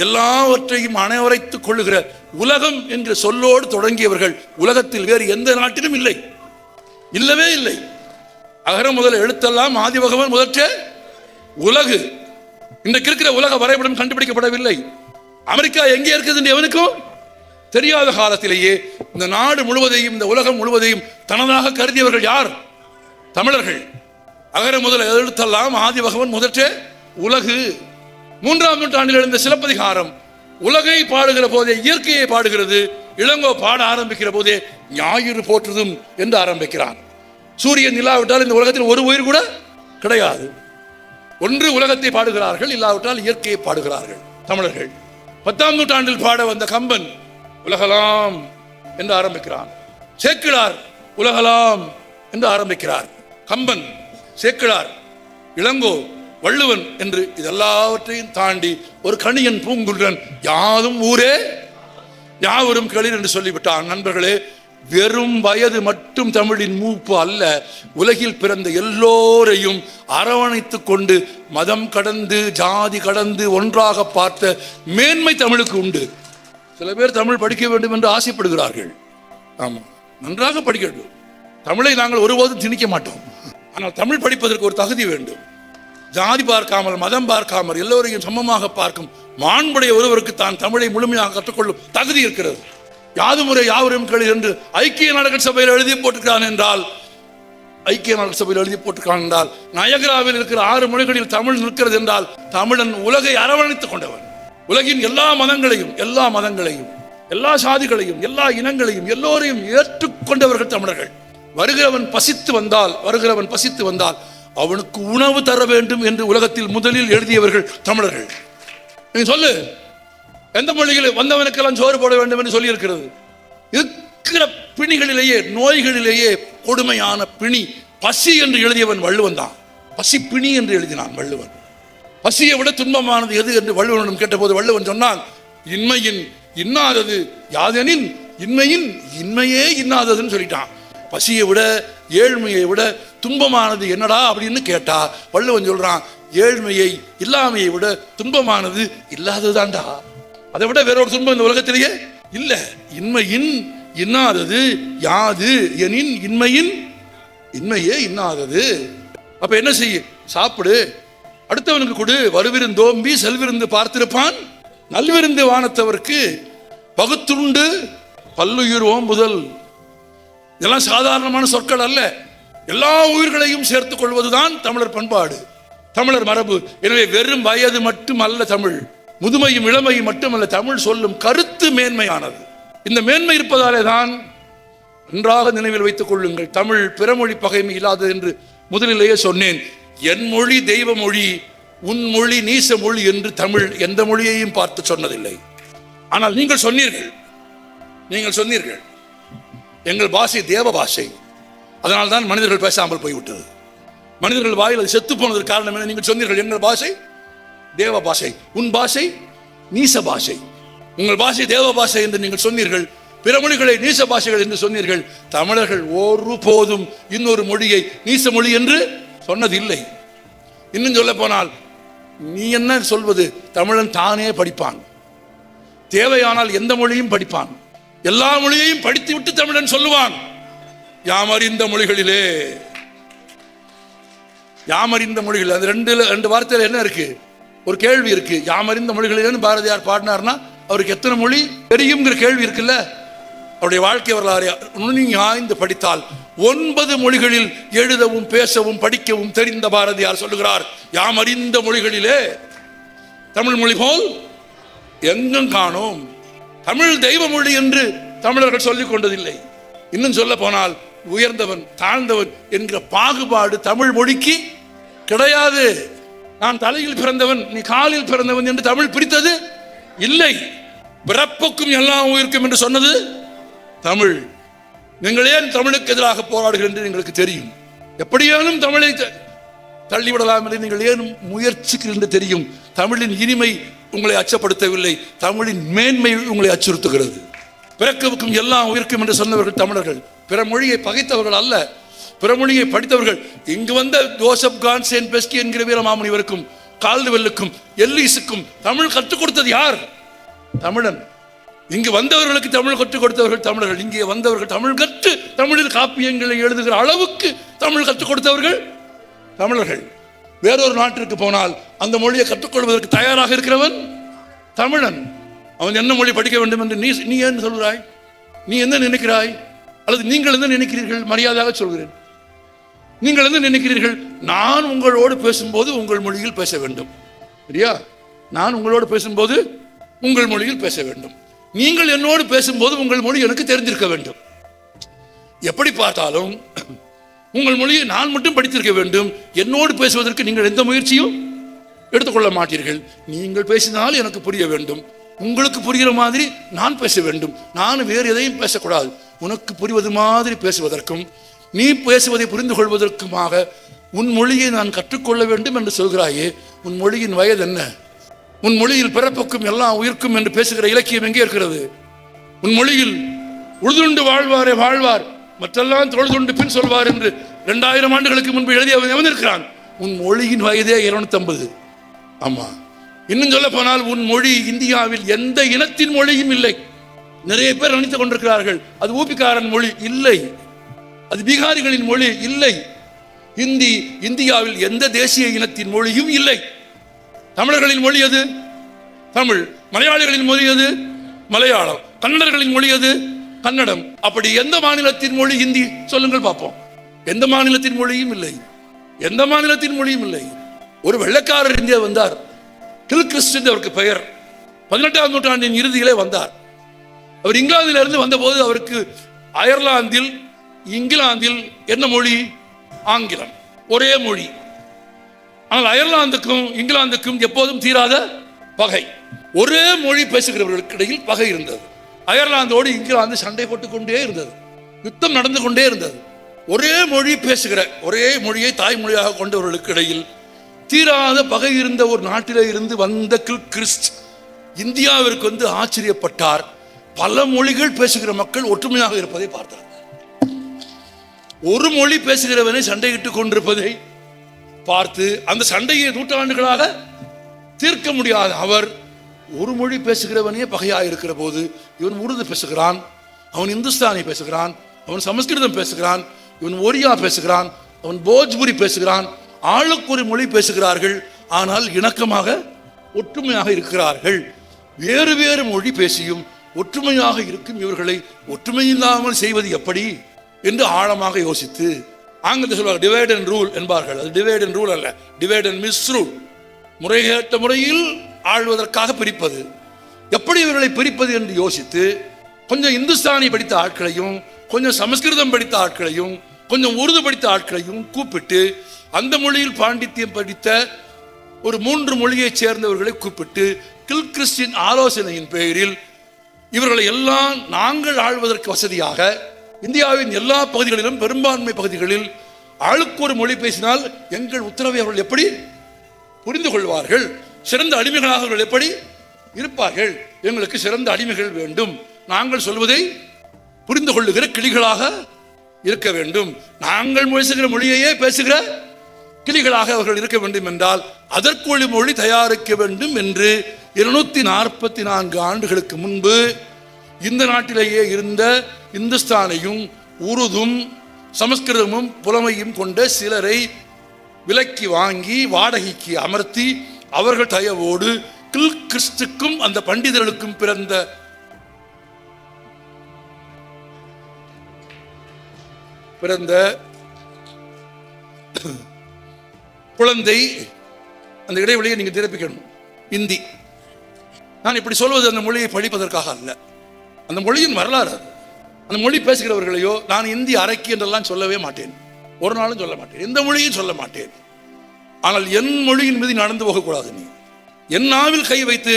எல்லாவற்றையும் அனைவரைத்துக் கொள்ளுகிற உலகம் என்ற சொல்லோடு தொடங்கியவர்கள் உலகத்தில் வேறு எந்த நாட்டிலும் இல்லை, இல்லவே இல்லை. அகர முதல் எழுத்தெல்லாம் ஆதிபகவன் முதற்றே உலகு. இன்றைக்கு இருக்கிற உலக வரைபடம் கண்டுபிடிக்கப்படவில்லை. அமெரிக்கா எங்கே இருக்குது எவனுக்கும் தெரியாத காலத்திலேயே இந்த நாடு முழுவதையும், இந்த உலகம் முழுவதையும் தனதாக கருதியவர்கள் யார்? தமிழர்கள். அகர முதல் எழுத்தெல்லாம் ஆதிபகவன் முதற்றே உலகு. 3ஆம் நூற்றாண்டில் எழுந்த சிலப்பதிகாரம் உலகை பாடுகிற போதே இயற்கையை பாடுகிறது. இளங்கோ பாட ஆரம்பிக்கிற போதே ஞாயிறு போற்றுதும் என்று ஆரம்பிக்கிறான். சூரியன் இல்லாவிட்டால் இந்த உலகத்தில் ஒரு உயிர் கூட கிடையாது. ஒன்று உலகத்தை பாடுகிறார்கள், இல்லாவிட்டால் இயற்கையை பாடுகிறார்கள் தமிழர்கள். 10ஆம் நூற்றாண்டில் பாட வந்த கம்பன் உலகலாம் என்று ஆரம்பிக்கிறான். சேக்கிழார் உலகலாம் என்று ஆரம்பிக்கிறார். கம்பன், சேக்கிழார், இளங்கோ, வள்ளுவன் என்று இதெல்லாவற்றையும் தாண்டி ஒரு கணியன் பூங்குன்றன் யாதும் ஊரே யாவரும் களிர் என்று சொல்லிவிட்டான். நண்பர்களே, வெறும் வயது மட்டும் தமிழின் மூப்பு அல்ல. உலகில் பிறந்த எல்லோரையும் அரவணைத்துக் கொண்டு மதம் கடந்து ஜாதி கடந்து ஒன்றாக பார்த்த மேன்மை தமிழுக்கு உண்டு. சில பேர் தமிழ் படிக்க வேண்டும் என்று ஆசைப்படுகிறார்கள். ஆமா, நன்றாக படிக்க வேண்டும். தமிழை நாங்கள் ஒருபோதும் திணிக்க மாட்டோம். ஆனால் தமிழ் படிப்பதற்கு ஒரு தகுதி வேண்டும். ஜாதி பார்க்காமல், மதம் பார்க்காமல், எல்லோரையும் சமமாக பார்க்கும் மாண்புடைய ஒருவருக்கு தான் தமிழை முழுமையாக கற்றுக்கொள்ளும் தகுதி இருக்கிறது. யாது முறை யாவரும் களிர் என்று ஐக்கிய நாடுகள் சபையில் எழுதி போட்டிருக்கிறான் என்றால், ஐக்கிய நாடுகள் சபையில் எழுதி போட்டிருக்கான் என்றால், நயகராவில் இருக்கிற 6 மொழிகளில் தமிழ் நிற்கிறது என்றால் தமிழன் உலகை அரவணைத்துக் கொண்டவன். உலகின் எல்லா மதங்களையும், எல்லா சாதிகளையும், எல்லா இனங்களையும், எல்லோரையும் ஏற்றுக்கொண்டவர்கள் தமிழர்கள். வருகிறவன் பசித்து வந்தால் அவனுக்கு உணவு தர வேண்டும் என்று உலகத்தில் முதலில் எழுதியவர்கள் தமிழர்கள். நீங்க சொல்லு, எந்த மொழிகளில் வந்தவனுக்கெல்லாம் சோறு போட வேண்டும் என்று சொல்லி இருக்கிறது? இருக்கிற பிணிகளிலேயே, நோய்களிலேயே கொடுமையான பிணி பசி என்று எழுதியவன் வள்ளுவன் தான். பசி பிணி என்று எழுதினான் வள்ளுவன். பசியை விட துன்பமானது எது என்று வள்ளுவனிடம் கேட்டபோது வள்ளுவன் சொன்னான், இன்மையின் இன்னாதது யாதெனின் இன்மையின் இன்மையே இன்னாததுன்னு சொல்லிட்டான். பசியை விட, ஏழ்மையை விட துன்பமானது என்னடா அப்படின்னு கேட்டா வள்ளுவன் சொல்றான், ஏழ்மையை, இல்லாமையை விட துன்பமானது இல்லாததுதான்டா. அதை விட வேறொரு துன்பம் இந்த உலகத்திலேயே இல்ல. இன்மையின் இன்னாதது யாது எனின் இன்மையின் இன்மையே இன்னாதது. அப்ப என்ன செய்ய? சாப்பிடு, அடுத்தவனுக்கு கொடு. வருவிருந்தோம்பி செல்விருந்து பார்த்திருப்பான், நல்விருந்து வானத்தவர்க்கு பகுத்துண்டு பல்லுயிர் ஓம்புதல். இதெல்லாம் சாதாரணமான சொற்கள் அல்ல. எல்லா உயிர்களையும் சேர்த்துக் கொள்வதுதான் தமிழர் பண்பாடு, தமிழர் மரபு. எனவே வெறும் வயது மட்டும் அல்ல தமிழ், முதுமையும் இளமையும் மட்டுமல்ல, தமிழ் சொல்லும் கருத்து மேன்மையானது. இந்த மேன்மை இருப்பதாலே தான் நன்றாக நினைவில் வைத்துக் கொள்ளுங்கள், தமிழ் பிறமொழி பகைமை இல்லாதது என்று முதலிலேயே சொன்னேன். என் மொழி தெய்வ மொழி, உன் மொழி நீச மொழி என்று தமிழ் எந்த மொழியையும் பார்த்து சொன்னதில்லை. ஆனால் நீங்கள் சொன்னீர்கள் எங்கள் பாஷை தேவ பாஷை, அதனால்தான் மனிதர்கள் பேசாமல் போய்விட்டது. மனிதர்கள் வாயில் அது செத்து போனதற்கு காரணம் என்ன? நீங்கள் சொன்னீர்கள் எங்கள் பாஷை தேவ பாஷை, உன் பாஷை நீச பாஷை. உங்கள் பாஷை தேவ பாஷை என்று நீங்கள் சொன்னீர்கள், பிற மொழிகளை நீச பாஷைகள் என்று சொன்னீர்கள். தமிழர்கள் ஒருபோதும் இன்னொரு மொழியை நீச மொழி என்று சொன்னதில்லை. இன்னும் சொல்ல போனால், நீ என்ன சொல்வது, தமிழன் தானே படிப்பான். தேவையானால் எந்த மொழியும் படிப்பான், எல்லா மொழியையும் படித்து விட்டு தமிழன் சொல்லுவான், யாமறிந்த மொழிகளிலே. யாமறிந்த மொழிகள், அது ரெண்டு வார்த்தையில் என்ன இருக்கு? ஒரு கேள்வி இருக்கு. யாமறிந்த மொழிகளிலேன்னு பாரதியார் பாடினார்னா அவருக்கு எத்தனை மொழி தெரியுங்கிற கேள்வி இருக்குல்ல. அவருடைய வாழ்க்கை வரலாறு ஆய்ந்து படித்தால் 9 மொழிகளில் எழுதவும் பேசவும் படிக்கவும் தெரிந்த பாரதியார் சொல்லுகிறார், யாமறிந்த மொழிகளிலே தமிழ் மொழி போல் எங்கும் காணோம். தமிழ் தெய்வ மொழி என்று தமிழர்கள் சொல்லிக் கொண்டதில்லை. இன்னும் சொல்ல போனால் உயர்ந்தவன் தாழ்ந்தவன் என்கிற பாகுபாடு தமிழ் மொழிக்கு கிடையாது. நான் தலையில் பிறந்தவன், நீ காலில் பிறந்தவன் என்று தமிழ் பிரித்தது இல்லை. பிறப்புக்கும் எல்லாம் உயிருக்கும் என்று சொன்னது தமிழ். நீங்கள் ஏன் தமிழுக்கு எதிராக போராடுகிறீர்கள் என்று எங்களுக்கு தெரியும். எப்படியானும் தமிழை தள்ளிவிடலாம் என்று நீங்கள் ஏன் முயற்சிக்கிறீர்கள் என்று தெரியும். தமிழின் இனிமை உங்களை அச்சப்படுத்தவில்லை, தமிழின் மேன்மை உங்களை அச்சுறுத்துகிறது. பிறப்புக்கும் எல்லாம் உயிருக்கும் என்று சொன்னவர்கள் தமிழர்கள். பிற மொழியை பகைத்தவர்கள் அல்ல, பிற மொழியை படித்தவர்கள். இங்கு வந்த ஜோசப் கான்சேன் பெஸ்கி என்கிற வீரமாமுனிவருக்கும் கால்டுவெல்லுக்கும் எல்லீஸுக்கும் தமிழ் கற்றுக் கொடுத்தது யார்? தமிழன். இங்கு வந்தவர்களுக்கு தமிழ் கற்றுக் கொடுத்தவர்கள் தமிழர்கள். இங்கே வந்தவர்கள் தமிழ் கற்று தமிழில் காப்பியங்களை எழுதுகிற அளவுக்கு தமிழ் கற்றுக் கொடுத்தவர்கள் தமிழர்கள். வேறொரு நாட்டிற்கு போனால் அந்த மொழியை கற்றுக்கொள்வதற்கு தயாராக இருக்கிறவன் தமிழன். அவன் என்ன மொழி படிக்க வேண்டும் என்று நீ ஏன் சொல்கிறாய்? நீ என்ன நினைக்கிறாய்? அல்லது நீங்கள் என்ன நினைக்கிறீர்கள்? மரியாதையாக சொல்கிறேன், நீங்கள் என்ன நினைக்கிறீர்கள்? நான் உங்களோடு பேசும்போது உங்கள் மொழியில் பேச வேண்டும், சரியா? நான் உங்களோடு பேசும்போது உங்கள் மொழியில் பேச வேண்டும். நீங்கள் என்னோடு பேசும்போது உங்கள் மொழி எனக்கு தெரிந்திருக்க வேண்டும். எப்படி பார்த்தாலும் உங்கள் மொழியை நான் மட்டும் படித்திருக்க வேண்டும். என்னோடு பேசுவதற்கு நீங்கள் எந்த முயற்சியும் எடுத்துக்கொள்ள மாட்டீர்கள். நீங்கள் பேசினால் எனக்கு புரிய வேண்டும், உங்களுக்கு புரிகிற மாதிரி நான் பேச வேண்டும். நான் வேறு எதையும் பேசக்கூடாது. உனக்கு புரிவது மாதிரி பேசுவதற்கும் நீ பேசுவதை புரிந்து கொள்வதற்குமாக உன் மொழியை நான் கற்றுக்கொள்ள வேண்டும் என்று சொல்கிறாயே, உன் மொழியின் வயது என்ன? உன் மொழியில் பிறப்புக்கும் எல்லாம் உயிர்க்கும் என்று பேசுகிற இலக்கியம் எங்கே இருக்கிறது? உன் மொழியில் உழுதுண்டு வாழ்வாரே வாழ்வார், மற்றெல்லாம் தொழுதுண்டு பின் சொல்வார் என்று 2000 ஆண்டுகளுக்கு முன்பு எழுதி அவன் இருக்கிறான். உன் மொழியின் வயதே 250. ஆமா, இன்னும் சொல்ல போனால் உன் மொழி இந்தியாவில் எந்த இனத்தின் மொழியும் இல்லை. நிறைய பேர் நினைத்துக் கொண்டிருக்கிறார்கள் அது ஊபிக்காரன் மொழி. இல்லை, அது பீகாரிகளின் மொழி. இல்லை, இந்தி இந்தியாவில் எந்த தேசிய இனத்தின் மொழியும் இல்லை. தமிழர்களின் மொழி அது தமிழ், மலையாளிகளின் மொழி அது மலையாளம், கன்னடர்களின் மொழி அது கன்னடம். அப்படி எந்த மாநிலத்தின் மொழி ஹிந்தி? சொல்லுங்கள் பார்ப்போம். எந்த மாநிலத்தின் மொழியும் இல்லை, எந்த மாநிலத்தின் மொழியும் இல்லை. ஒரு வெள்ளைக்காரர் இந்தியா வந்தார், கில்கிறிஸ்ட் என்று அவருக்கு பெயர். 18ஆம் நூற்றாண்டின் இறுதியிலே வந்தார். அவர் இங்கிலாந்திலிருந்து வந்தபோது அவருக்கு அயர்லாந்தில் இங்கிலாந்தில் என்ன மொழி? ஆங்கிலம். ஒரே மொழி. ஆனால் அயர்லாந்துக்கும் இங்கிலாந்துக்கும் எப்போதும் தீராத பகை. ஒரே மொழி பேசுகிறவர்களுக்கு இடையில் பகை இருந்தது. அயர்லாந்தோடு இங்கிலாந்து சண்டை போட்டுக் கொண்டே இருந்தது, யுத்தம் நடந்து கொண்டே இருந்தது. ஒரே மொழி பேசுகிற, ஒரே மொழியை தாய்மொழியாக கொண்டவர்களுக்கு இடையில் தீராத பகை இருந்த ஒரு நாட்டிலே இருந்து வந்த கில்கிறிஸ்ட் இந்தியாவிற்கு வந்து ஆச்சரியப்பட்டார். பல மொழிகள் பேசுகிற மக்கள் ஒற்றுமையாக இருப்பதை பார்த்தார். ஒரு மொழி பேசுகிறவனை சண்டையிட்டுக் கொண்டிருப்பதை பார்த்து அந்த சண்டையை நூற்றாண்டுகளாக தீர்க்க முடியாத அவர் ஒரு மொழி பேசுகிறவனே பகையாக இருக்கிற போது, இவன் உருது பேசுகிறான், அவன் இந்துஸ்தானி பேசுகிறான், அவன் சமஸ்கிருதம் பேசுகிறான், இவன் ஒரியா பேசுகிறான், அவன் போஜ்புரி பேசுகிறான், ஆளுக்கு ஒரு மொழி பேசுகிறார்கள், ஆனால் இணக்கமாக ஒற்றுமையாக இருக்கிறார்கள். வேறு வேறு மொழி பேசியும் ஒற்றுமையாக இருக்கும் இவர்களை ஒற்றுமையில்லாமல் செய்வது எப்படி என்று ஆழமாக யோசித்து, ஆங்கிலத்தில் சொல்வார்கள் டிவைட் அண்ட் ரூல் என்பார்கள். அது டிவைட் அண்ட் ரூல் அல்ல, டிவைட் அண்ட் மிஸ்ரூல். முறைகேட்ட முறையில் ஆழ்வதற்காக பிரிப்பது. எப்படி இவர்களை பிரிப்பது என்று யோசித்து கொஞ்சம் இந்துஸ்தானி படித்த ஆட்களையும், கொஞ்சம் சமஸ்கிருதம் படித்த ஆட்களையும், கொஞ்சம் உருது படித்த ஆட்களையும் கூப்பிட்டு அந்த மொழியில் பாண்டித்யம் படித்த ஒரு 3 மொழியைச் சேர்ந்தவர்களை கூப்பிட்டு கில்கிறிஸ்டின் ஆலோசனையின் பெயரில் இவர்களை எல்லாம் நாங்கள் ஆள்வதற்கு வசதியாக இந்தியாவின் எல்லா பகுதிகளிலும் பெரும்பான்மை பகுதிகளில் ஆளுக்கு ஒரு மொழி பேசினால் எங்கள் உத்தரவை அவர்கள் எப்படி புரிந்து கொள்வார்கள்? சிறந்த அடிமைகளாக அவர்கள் எப்படி இருப்பார்கள்? எங்களுக்கு சிறந்த அடிமைகள் வேண்டும், நாங்கள் சொல்வதை புரிந்து கொள்ளுகிற கிளிகளாக இருக்க வேண்டும், நாங்கள் பேசுகிற மொழியையே பேசுகிற கிளிகளாக அவர்கள் இருக்க வேண்டும் என்றால் அதற்கு மொழி தயாரிக்க வேண்டும் என்று 244 ஆண்டுகளுக்கு முன்பு இந்த நாட்டிலேயே இருந்த இந்துஸ்தானையும் உருதும் சமஸ்கிருதமும் புலமையும் கொண்ட சிலரை விலக்கி வாங்கி வாடகைக்கு அமர்த்தி அவர்கள் தயவோடு கில்கிறிஸ்டுக்கும் அந்த பண்டிதர்களுக்கும் பிறந்த குழந்தை, அந்த இடைவெளியை நீங்க நிரப்பிக்கணும். இந்தி. நான் இப்படி சொல்வது அந்த மொழியை படிப்பதற்காக அல்ல, அந்த மொழியின் வரலாறு. அந்த மொழி பேசுகிறவர்களையோ நான் இந்தி அரைக்கி என்றெல்லாம் சொல்லவே மாட்டேன், ஒரு நாளும் சொல்ல மாட்டேன், எந்த மொழியும் சொல்ல மாட்டேன். ஆனால் என் மொழியின் மீது நடந்து போகக்கூடாது. நீ என் நாவில் கை வைத்து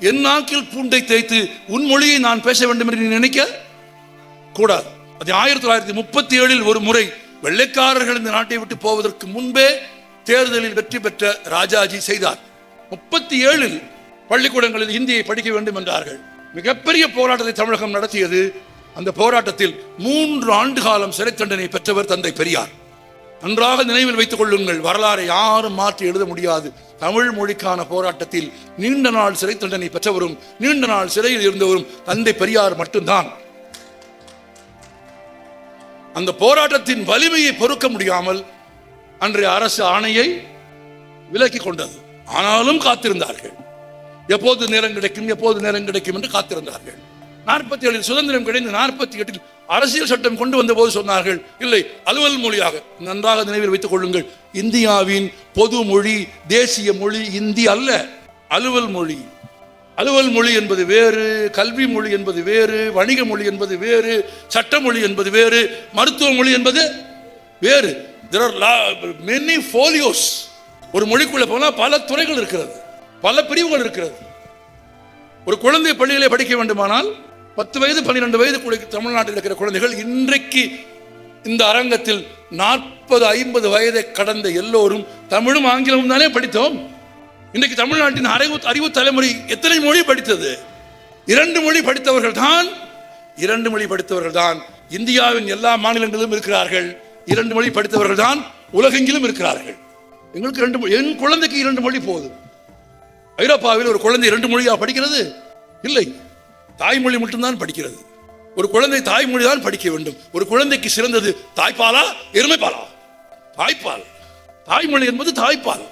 என் நாக்கில் பூண்டை தேய்த்து உன் மொழியை நான் பேச வேண்டும் என்று நீ நினைக்க கூடாது. அது 1937 ஒரு முறை வெள்ளைக்காரர்கள் இந்த நாட்டை விட்டு போவதற்கு முன்பே தேர்தலில் வெற்றி பெற்ற ராஜாஜி செய்தார். 37 பள்ளிக்கூடங்களில் இந்தியை படிக்க வேண்டும் என்றார்கள். மிகப்பெரிய போராட்டத்தை தமிழகம் நடத்தியது. அந்த போராட்டத்தில் 3 ஆண்டு காலம் சிறை தண்டனை பெற்றவர் தந்தை பெரியார். நன்றாக நினைவில் வைத்துக் கொள்ளுங்கள், வரலாறை யாரும் மாற்றி எழுத முடியாது. தமிழ் மொழிக்கான போராட்டத்தில் நீண்ட நாள் சிறை தண்டனை பெற்றவரும் நீண்ட நாள் சிறையில் இருந்தவரும் தந்தை பெரியார் மட்டும்தான். அந்த போராட்டத்தின் வலிமையை பொறுக்க முடியாமல் அன்றைய அரசு ஆணையை விலக்கி கொண்டது. ஆனாலும் காத்திருந்தார்கள், எப்போது நேரம் கிடைக்கும் எப்போது நேரம் கிடைக்கும் என்று காத்திருந்தார்கள். 47 சுதந்திரம் கிடைந்து 48 அரசியல் சட்டம் கொண்டு வந்த போது சொன்னார்கள், இல்லை அலுவல் மொழியாக. நன்றாக நினைவில் வைத்துக் கொள்ளுங்கள், இந்தியாவின் பொது மொழி தேசிய மொழி இந்தி அல்ல, அலுவல் மொழி. அலுவல் மொழி என்பது வேறு, கல்வி மொழி என்பது வேறு, வணிக மொழி என்பது வேறு, சட்ட மொழி என்பது வேறு, மருத்துவ மொழி என்பது வேறு. There are many folios. ஒரு மொழிக்குள்ள போனால் பல துறைகள் இருக்கிறது, பல பிரிவுகள் இருக்கிறது. ஒரு குழந்தை பள்ளியிலே படிக்க வேண்டுமானால் 10 வயது 12 வயது தமிழ்நாட்டில் இருக்கிற குழந்தைகள் இன்றைக்கு இந்த அரங்கத்தில் 40-50 வயதை கடந்த எல்லோரும் தமிழும் ஆங்கிலமும் தானே படித்தோம். இன்றைக்கு தமிழ்நாட்டின் அறிவு தலைமுறை எத்தனை மொழி படித்தது? 2 மொழி படித்தவர்கள் தான் இந்தியாவின் எல்லா மாநிலங்களிலும் இருக்கிறார்கள். 2 மொழி படித்தவர்கள் தான் உலகெங்கிலும் இருக்கிறார்கள். எங்களுக்கு 2 மொழி, என் குழந்தைக்கு 2 மொழி போதும். ஐரோப்பாவில் ஒரு குழந்தை 2 மொழியா படிக்கிறது இல்லை, தாய்மொழி மட்டும்தான் படிக்கிறது. ஒரு குழந்தை தாய்மொழி தான் படிக்க வேண்டும். ஒரு குழந்தைக்கு சிறந்தது தாய்ப்பாலா எருமைப்பாலா? தாய்ப்பால். தாய்மொழி என்பது தாய்ப்பால்.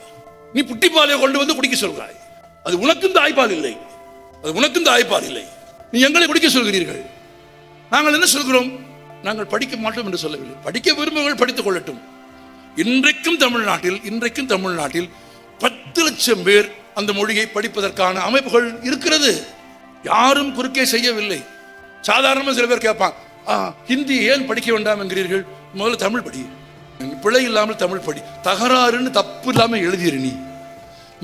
நீ புட்டிப்பாலை கொண்டு வந்து குடிக்க சொல்கிறாய், அது உனக்கும் தாய்ப்பால் இல்லை, அது உனக்கும் தாய்ப்பால் இல்லை. நீ எங்களை குடிக்க சொல்கிறீர்கள். நாங்கள் என்ன சொல்கிறோம்? நாங்கள் படிக்க மாட்டோம் என்று சொல்லவில்லை. படிக்க விரும்புகள் படித்துக் கொள்ளட்டும். இன்றைக்கும் தமிழ்நாட்டில் 10 லட்சம் பேர் அந்த மொழியை படிப்பதற்கான அமைப்புகள் இருக்கிறது. யாரும் குறுக்கே செய்யவில்லை. சாதாரணமாக சில பேர் கேட்பான், ஹிந்தி ஏன் படிக்க வேண்டாம் என்கிறீர்கள்? முதல்ல தமிழ் படி, பிழை இல்லாமல் தமிழ் படி. தகராறுன்னு தப்பு இல்லாமல் எழுதிரு. நீ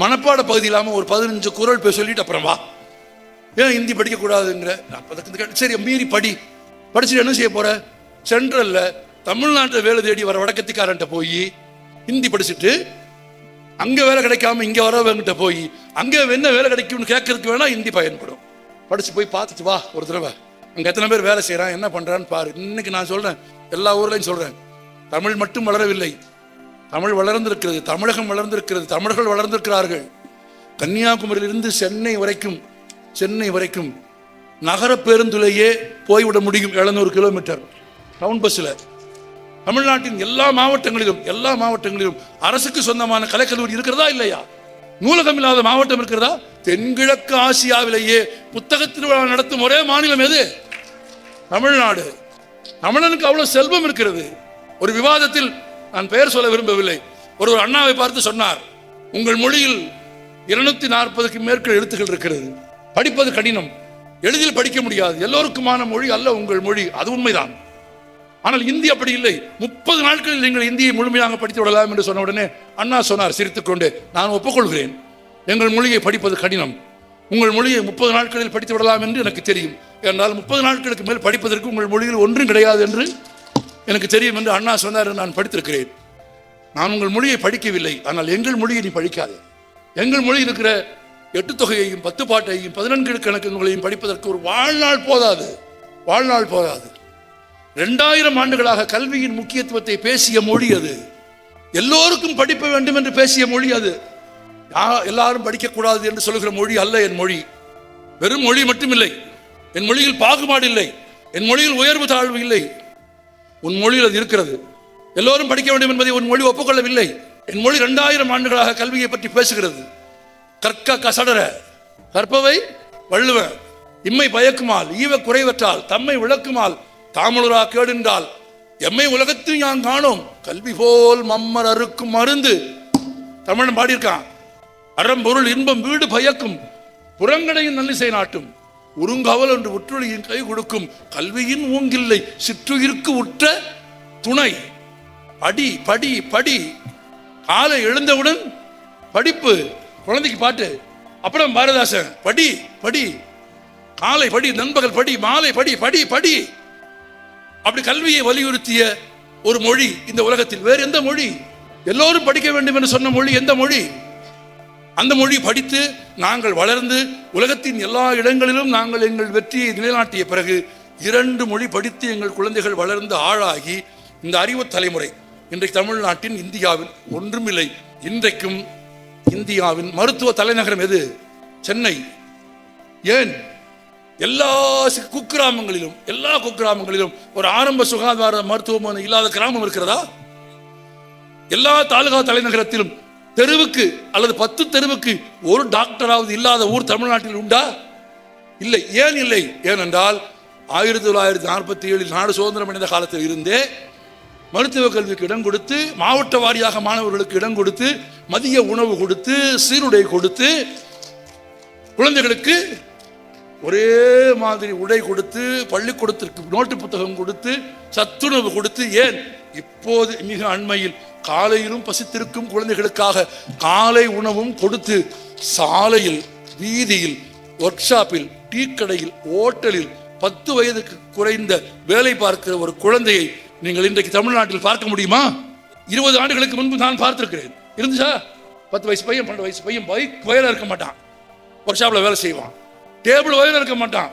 மனப்பாட பகுதி இல்லாமல் ஒரு 15 குறள் பேர் சொல்லிட்டு அப்புறம் வா, ஏன் ஹிந்தி படிக்கக்கூடாதுங்கிற? சரி, மீறி படிச்சுட்டு என்ன செய்ய போற? சென்ட்ரல்ல தமிழ்நாட்டில் வேலை தேடி வர வடக்கத்திக்காரன்ட்ட போய் ஹிந்தி படிச்சுட்டு அங்க வேலை கிடைக்காம இங்க வரவங்கிட்ட போய் அங்க என்ன வேலை கிடைக்கும்னு கேட்கறதுக்கு வேணா ஹிந்தி பயன்படும். படிச்சு போய் பார்த்துட்டு வா ஒரு தடவை, அங்க எத்தனை பேர் வேலை செய்யறான், என்ன பண்றான்னு பாரு. இன்னைக்கு நான் சொல்றேன், எல்லா ஊர்லயும் சொல்றேன், தமிழ் மட்டும் வளரவில்லை, தமிழ் வளர்ந்திருக்கிறது, தமிழகம் வளர்ந்திருக்கிறது, தமிழர்கள் வளர்ந்திருக்கிறார்கள். கன்னியாகுமரியிலிருந்து சென்னை வரைக்கும் நகர பேருந்துலேயே போய்விட முடியும். 700 கிலோமீட்டர் டவுன் பஸ்ல. தமிழ்நாட்டின் எல்லா மாவட்டங்களிலும் அரசுக்கு சொந்தமான கலைக்கல்லூரி இருக்கிறதா இல்லையா? நூலகம் இல்லாத மாவட்டம் இருக்கிறதா? தென்கிழக்கு ஆசியாவிலேயே புத்தக திருவிழா நடத்தும் ஒரே மாநிலம் எது? தமிழ்நாடு. தமிழனுக்கு அவ்வளவு செல்வம் இருக்கிறது. ஒரு விவாதத்தில், நான் பெயர் சொல்ல விரும்பவில்லை, ஒரு அண்ணாவை பார்த்து சொன்னார், உங்கள் மொழியில் 240க்கு மேற்கொள் எழுத்துக்கள் இருக்கிறது, படிப்பது கடினம், எளிதில் படிக்க முடியாது, எல்லோருக்குமான மொழி அல்ல உங்கள் மொழி. அது உண்மைதான். ஆனால் இந்தி அப்படி இல்லை. 30 நாட்களில் நீங்கள் இந்தியை முழுமையாக படித்து விடலாம் என்று சொன்ன உடனே அண்ணா சொன்னார் சிரித்துக்கொண்டு, நான் ஒப்புக்கொள்கிறேன், எங்கள் மொழியை படிப்பது கடினம், உங்கள் மொழியை 30 நாட்களில் படித்து விடலாம் என்று எனக்கு தெரியும். என்றால் 30 நாட்களுக்கு மேல் படிப்பதற்கு உங்கள் மொழியில் ஒன்றும் கிடையாது என்று எனக்கு தெரியும் என்று அண்ணா சொன்னார். நான் படித்திருக்கிறேன். நான் உங்கள் மொழியை படிக்கவில்லை, ஆனால் எங்கள் மொழியை நீ படிக்காது. எங்கள் மொழி இருக்கிற 8 தொகையையும் 10 பாட்டையும் 14 கணக்கு நூலையும் படிப்பதற்கு ஒரு வாழ்நாள் போதாது. 2000 ஆண்டுகளாக கல்வியின் முக்கியத்துவத்தை பேசிய மொழி அது. எல்லோருக்கும் படிக்க வேண்டும் என்று பேசிய மொழி அது. எல்லாரும் படிக்கக்கூடாது என்று சொல்லுகிற மொழி அல்ல என் மொழி. வெறும் மொழி மட்டுமில்லை, என் மொழியில் பாகுபாடு இல்லை, என் மொழியில் உயர்வு தாழ்வு இல்லை. உன் மொழியில் அது இருக்கிறது. எல்லோரும் படிக்க வேண்டும் என்பதை உன் மொழி ஒப்புக்கொள்ளவில்லை. என் மொழி 2000 ஆண்டுகளாக கல்வியை பற்றி பேசுகிறது. கற்க கசடர கற்பவை வள்ளுவ, இம்மை பயக்குமால் ஈவ குறைவற்றால் தம்மை விளக்குமால் தாமலுரா கேடுன்றால் எம்மை உலகத்தில் யான் காணோம் கல்வி போல் மம்மர் அறுக்கும் மருந்து. தமிழன் பாடியிருக்கான். அறம்பொருள் இன்பம் வீடு பயக்கும் புறங்கடையும் நல்லிசை நாட்டும் உருங்காவல் என்று உற்றுளியின் கை கொடுக்கும் கல்வியின் ஊங்கில்லை சிற்றுயிருக்கு உற்ற துணை. படி படி படி. காலை எழுந்தவுடன் படிப்பு, குழந்தைக்கு பாட்டு. அப்புறம் பாரதாசன் படி படி, காலை படி, நண்பகல் படி, மாலை படி படி படி. அப்படி கல்வியை வலியுறுத்திய ஒரு மொழி இந்த உலகத்தில் வேறு எந்த மொழி? எல்லோரும் படிக்க வேண்டும் என்று சொன்ன மொழி எந்த மொழி? அந்த மொழி படித்து நாங்கள் வளர்ந்து உலகத்தின் எல்லா இடங்களிலும் நாங்கள் எங்கள் வெற்றியை நிலைநாட்டிய பிறகு 2 மொழி படித்து எங்கள் குழந்தைகள் வளர்ந்து ஆளாகி இந்த அறிவு தலைமுறை இன்றைக்கு தமிழ்நாட்டின், இந்தியாவில் ஒன்றுமில்லை. இன்றைக்கும் இந்தியாவின் மருத்துவ தலைநகரம் எது? சென்னை. ஏன்? எல்லா குக்கிராமங்களிலும் ஒரு ஆரம்ப சுகாதார மருத்துவமனை இல்லாத கிராமம் இருக்கிறதா? எல்லா தாலுகா தலைநகரத்திலும் தெருவுக்கு அல்லது 10 தெருவுக்கு ஒரு டாக்டராவது இல்லாத ஊர் தமிழ்நாட்டில் உண்டா? இல்லை. ஏன் இல்லை? ஏனென்றால் 1947 நாடு சுதந்திரம் அடைந்த காலத்தில் இருந்தே மருத்துவ கல்விக்கு இடம் கொடுத்து, மாவட்ட வாரியாக மாணவர்களுக்கு இடம் கொடுத்து, மதிய உணவு கொடுத்து, சீருடை கொடுத்து, குழந்தைகளுக்கு ஒரே மாதிரி உடை கொடுத்து, பள்ளிக்கூடத்திற்கு நோட்டு புத்தகம் கொடுத்து, சத்துணவு கொடுத்து. ஏன்? இப்போது மிக அண்மையில் காலையிலும் பசித்திருக்கும் குழந்தைகளுக்காக காலை உணவும் கொடுத்து, சாலையில், வீதியில், ஒர்க் ஷாப்பில், டீ கடையில், ஓட்டலில் 10 வயதுக்கு குறைந்த வேலை பார்க்கிற ஒரு குழந்தையை நீங்கள் இன்றைக்கு தமிழ்நாட்டில் பார்க்க முடியுமா? 20 ஆண்டுகளுக்கு முன்பு நான் பார்த்திருக்கிறேன். இருந்துச்சா? 10 வயசு பையன், 12 வயசு பையன் பைக் வயல இருக்க மாட்டான், ஒர்க் ஷாப்ல வேலை செய்வான். டேபிள் வயல இருக்க மாட்டான்,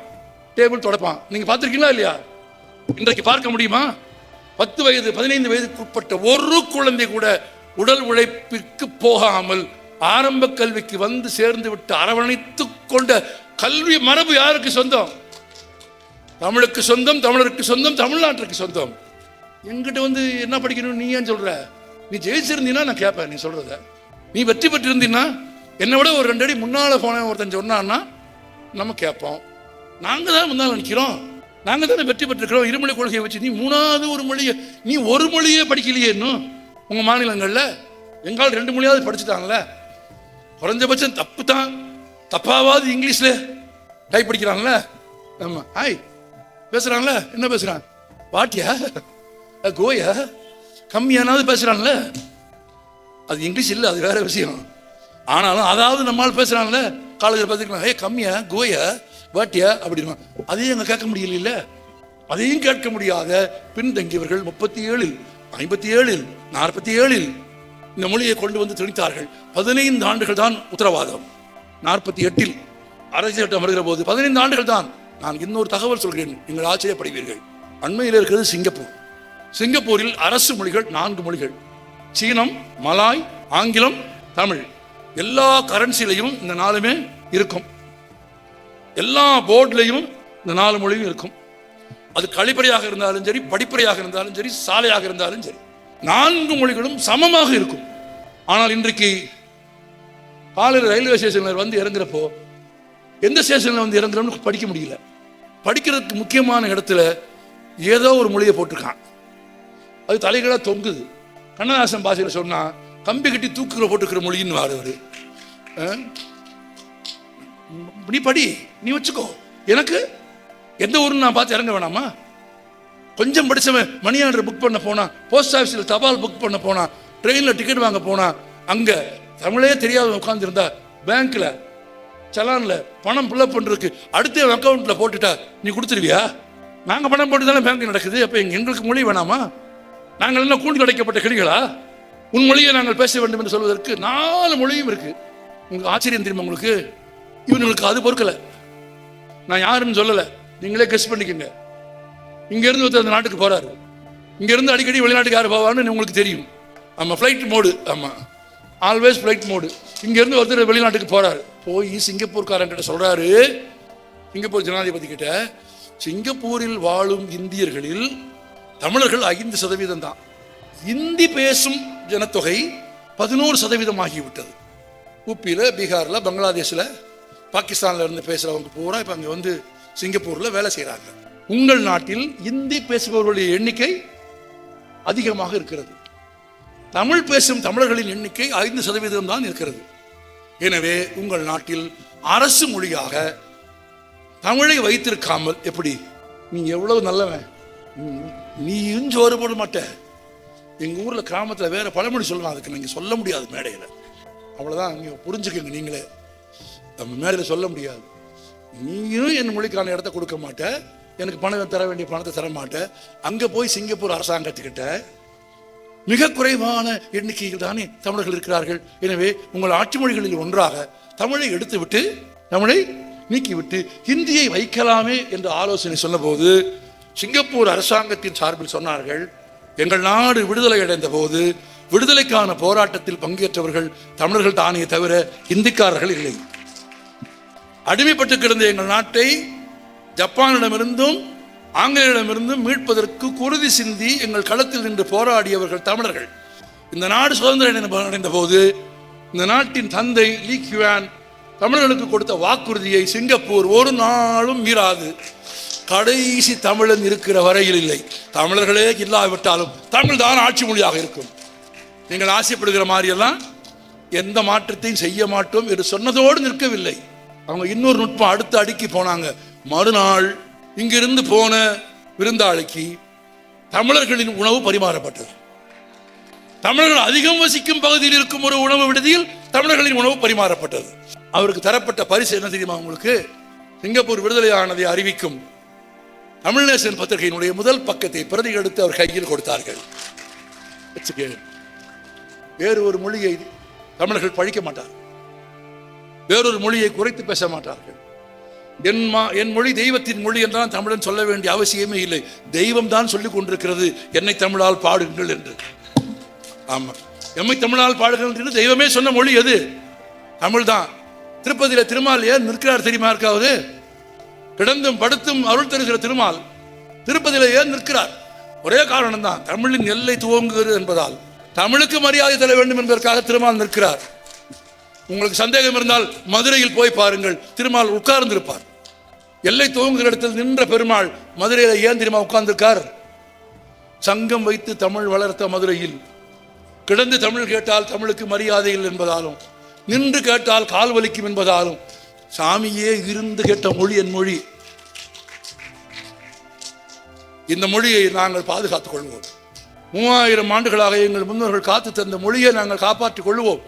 டேபிள் தொடப்பான். நீங்க பார்த்திருக்கீங்களா இல்லையா? இன்றைக்கு பார்க்க முடியுமா? 10 வயது 15 வயதுக்கு உட்பட்ட ஒரு குழந்தை கூட உடல் உழைப்பிற்கு போகாமல் ஆரம்ப கல்விக்கு வந்து சேர்ந்து விட்டு அரவணைத்து கொண்ட கல்வி மரபு யாருக்கு சொந்தம்? தமிழுக்கு சொந்தம், தமிழருக்கு சொந்தம், தமிழ்நாட்டிற்கு சொந்தம். என்கிட்ட வந்து என்ன படிக்கணும் நீ ஏன் சொல்ற? நீ ஜெயிச்சிருந்தீங்கன்னா நான் கேட்பேன் நீ சொல்றத. நீ வெற்றி பெற்றிருந்தீங்கன்னா, என்னை விட ஒரு 2 அடி முன்னால போன ஒருத்தன் சொன்னான்னா நம்ம கேட்போம். நாங்க தான் முன்னால் நிற்கிறோம், நாங்க தானே வெற்றி பெற்றிருக்கிறோம். இருமொழி கொள்கையை வச்சு நீ 3வது ஒரு மொழியை, நீ ஒரு மொழியே படிக்கலையே இன்னும். உங்க மாநிலங்கள்ல எங்கால் 2 மொழியாவது படிச்சுட்டாங்கல்ல. குறைஞ்சபட்சம் தப்பு தான், தப்பாவது இங்கிலீஷ்ல டைப் படிக்கிறாங்கல்ல. ஆமா, ஹாய் பேசுறாங்கல்ல. என்ன பேசுறான்? வாட்டியா, கோயா, கம்மியானாவது பேசுறான்ல. அது இங்கிலீஷ் இல்லை, அது வேற விஷயம். ஆனாலும் அதாவது நம்மால் பேசுறாங்கல்ல. காலேஜில் பார்த்துக்கலாம், ஏ கம்மியா, கோயா, வாட்டியா அப்படின்னா அதையும் அங்கே கேட்க முடியல. அதையும் கேட்க முடியாத பின்தங்கியவர்கள் 37, 57, 47 இந்த மொழியை கொண்டு வந்து திணித்தார்கள். 15 ஆண்டுகள் தான் உத்தரவாதம். 48 அரசியல் சட்டம் வருகிற போது 15 ஆண்டுகள் தான். நான் இன்னொரு தகவல் சொல்கிறேன், நீங்கள் ஆச்சரியப்படுவீர்கள். அண்மையில் இருக்கிறது சிங்கப்பூர். சிங்கப்பூரில் அரசு மொழிகள் 4 மொழிகள்: சீனம், மலாய், ஆங்கிலம், தமிழ். எல்லா கரன்சிலையும் இந்த 4மே இருக்கும். எல்லா போர்ட்லையும் இந்த 4 மொழியும் இருக்கும். அது கழிப்பறையாக இருந்தாலும் சரி, படிப்பறையாக இருந்தாலும் சரி, சாலையாக இருந்தாலும் சரி, 4 மொழிகளும் சமமாக இருக்கும். ஆனால் இன்றைக்கு காலையில் ரயில்வே ஸ்டேஷனில் வந்து இறங்குறப்போ எந்த ஸ்டேஷனில் வந்து இறங்குறோம்னு படிக்க முடியல. படிக்கிறதுக்கு முக்கியமான இடத்துல ஏதோ ஒரு மொழியை போட்டிருக்கான், அது தலைகளாக தொங்குது. கண்ணதாசன் பாஷையில் சொன்னா கம்பி கட்டி தூக்குற போட்டுக்கிற மொழின்னு வாரு. நீ படி, நீ வச்சுக்கோ. எனக்கு எந்த ஊருன்னு நான் பார்த்து இறங்க வேணாமா? கொஞ்சம் படிச்சவன் மணி ஆர்டர் புக் பண்ண போனா, போஸ்ட் ஆஃபீஸில் தபால் புக் பண்ண போனா, ட்ரெயினில் டிக்கெட் வாங்க போனா, அங்க தமிழே தெரியாத உட்காந்துருந்தா பேங்க்ல சலான்ல பணம் ஃபில்அப் பண்றதுக்கு அடுத்த அக்கௌண்ட்ல போட்டுட்டா நீ கொடுத்துருவியா? நாங்க பணம் போட்டு தானே பேங்க் நடக்குது. அப்ப எங்களுக்கு மொழி வேணாமா? நாங்கள் என்ன கூண்டு கிடைக்கப்பட்ட கிளிகளா? உன் மொழியை நாங்கள் பேச வேண்டும் என்று சொல்வதற்கு 4 மொழியும் இருக்கு. உங்களுக்கு ஆச்சரியம் தெரியுமா? உங்களுக்கு இவங்களுக்கு அது பொறுக்கல. நான் யாருன்னு சொல்லல, நீங்களே கெஸ் பண்ணிக்கங்க. இங்க இருந்து ஒருத்தர் அந்த நாட்டுக்கு போறாரு, இங்க இருந்து அடிக்கடி வெளிநாட்டுக்கு யார் போவான்னு உங்களுக்கு தெரியும். ஆமா, ஃபிளைட் மோடு. ஆமா, ஆல்வேஸ் ஃபிளைட் மோடு. இங்க இருந்து ஒருத்தர் வெளிநாட்டுக்கு போறாரு, போய் சிங்கப்பூர்காரன் கிட்ட சொல்றாரு, சிங்கப்பூர் ஜனாதிபதி கிட்ட, சிங்கப்பூரில் வாழும் இந்தியர்களில் தமிழர்கள் 5% தான். இந்தி பேசும் ஜனத்தொகை 11% ஆகிவிட்டது. உப்பியில், பீகாரில், பங்களாதேஷில், பாகிஸ்தானில் இருந்து பேசுகிறவங்க பூரா இப்போ அங்கே வந்து சிங்கப்பூரில் வேலை செய்கிறாங்க. உங்கள் நாட்டில் இந்தி பேசுபவர்களுடைய எண்ணிக்கை அதிகமாக இருக்கிறது. தமிழ் பேசும் தமிழர்களின் எண்ணிக்கை 5% தான் இருக்கிறது. எனவே உங்கள் நாட்டில் அரசு மொழியாக தமிழை வைத்திருக்காமல் எப்படி? நீ எவ்வளவு நல்லவன், நீ சோறு போட மாட்ட. எங்க ஊர்ல கிராமத்துல வேற பழமொழி சொல்லலாம், அதுக்கு நீங்க சொல்ல முடியாது மேடையில. அவ்வளவுதான், நீங்க புரிஞ்சுக்கங்க. நீங்களே நம்ம மேடையில சொல்ல முடியாது. நீயும் என் மொழிக்கான இடத்த கொடுக்க மாட்ட, எனக்கு பணம் தர வேண்டிய பணத்தை தர மாட்டேன். அங்க போய் சிங்கப்பூர் அரசாங்கத்துக்கிட்ட மிக குறைவான எண்ணிக்கையில் தானே தமிழர்கள் இருக்கிறார்கள். எனவே உங்கள் ஆட்சி மொழிகளில் ஒன்றாக தமிழை எடுத்துவிட்டு, தமிழை நீக்கிவிட்டு ஹிந்தியை வைக்கலாமே என்று ஆலோசனை சொன்னபோது சிங்கப்பூர் அரசாங்கத்தின் சார்பில் சொன்னார்கள், எங்கள் நாடு விடுதலை அடைந்த போது விடுதலைக்கான போராட்டத்தில் பங்கேற்றவர்கள் தமிழர்கள் தானே தவிர இந்திக்காரர்கள் இல்லை. அடிமைப்பட்டு கிடந்த எங்கள் நாட்டை ஜப்பானிடமிருந்தும் ஆங்கிலேயரிடமிருந்தும் மீட்பதற்கு குருதி சிந்தி எங்கள் களத்தில் நின்று போராடியவர்கள் தமிழர்கள். இந்த நாடு சுதந்திரம் அடைந்த போது இந்த நாட்டின் தந்தை லீ குவான் தமிழர்களுக்கு கொடுத்த வாக்குறுதியை சிங்கப்பூர் ஒரு நாளும் மீறாது. கடைசி தமிழன் இருக்கிற வரையில் இல்லை. தமிழர்களே இல்லாவிட்டாலும் தமிழ் தான் ஆட்சி மொழியாக இருக்கும். நீங்கள் ஆசைப்படுகிற மாதிரியெல்லாம் எந்த மாற்றத்தையும் செய்ய மாட்டோம் என்று சொன்னதோடு நிற்கவில்லை. அவங்க இன்னொரு நுட்பம் அடுத்து அடுக்கி போனாங்க. மறுநாள் இங்கிருந்து போன விருந்தாளிக்கு தமிழர்களின் உணவு பரிமாறப்பட்டது. தமிழர்கள் அதிகம் வசிக்கும் பகுதியில் இருக்கும் ஒரு உணவு விடுதியில் தமிழர்களின் உணவு பரிமாறப்பட்டது. அவருக்கு தரப்பட்ட பரிசு என்ன தெரியுமா உங்களுக்கு? சிங்கப்பூர் விடுதலையானதை அறிவிக்கும் தமிழ்நேசன் பத்திரிகையினுடைய முதல் பக்கத்தை பிரதி எடுத்து அவர் கையில் கொடுத்தார்கள். வேறு ஒரு மொழியை தமிழர்கள் பழிக்க மாட்டார்கள், வேறொரு மொழியை குறைத்து பேச மாட்டார்கள். என் மொழி தெய்வத்தின் மொழி என்றால் தமிழன் சொல்ல வேண்டிய அவசியமே இல்லை. தெய்வம் தான் சொல்லிக் கொண்டிருக்கிறது, என்னை தமிழால் பாடுங்கள் என்று. ஆமா, எம்மை தமிழால் பாடுங்கள் என்று தெய்வமே சொன்ன மொழி எது? தமிழ் தான். திருப்பதியில திருமால் ஏன் நிற்கிறார் தெரியுமா? இருக்காவது கிடந்தும் படுத்தும் அருள் தருகிற திருமால் திருப்பதியில ஏன் நிற்கிறார்? ஒரே காரணம் தான், தமிழின் எல்லை துவங்குகிறது என்பதால். தமிழுக்கு மரியாதை தர வேண்டும் என்பதற்காக திருமால் நிற்கிறார். உங்களுக்கு சந்தேகம் இருந்தால் மதுரையில் போய் பாருங்கள், திருமால் உட்கார்ந்திருப்பார். எல்லை துவங்குகிற இடத்தில் நின்ற பெருமாள் மதுரையில ஏன் தெரியுமா உட்கார்ந்திருக்கார்? சங்கம் வைத்து தமிழ் வளர்த்த மதுரையில் கிடந்து தமிழ் கேட்டால் தமிழுக்கு மரியாதை இல்லை என்பதாலும், நின்று கேட்டால் கால் வலிக்கும் என்பதாலும், சாமியே இருந்து கேட்ட மொழி என் மொழி. இந்த மொழியை நாங்கள் பாதுகாத்துக் கொள்வோம். 3000 ஆண்டுகளாக எங்கள் முன்னோர்கள் காத்து தந்த மொழியை நாங்கள் காப்பாற்றிக் கொள்வோம்.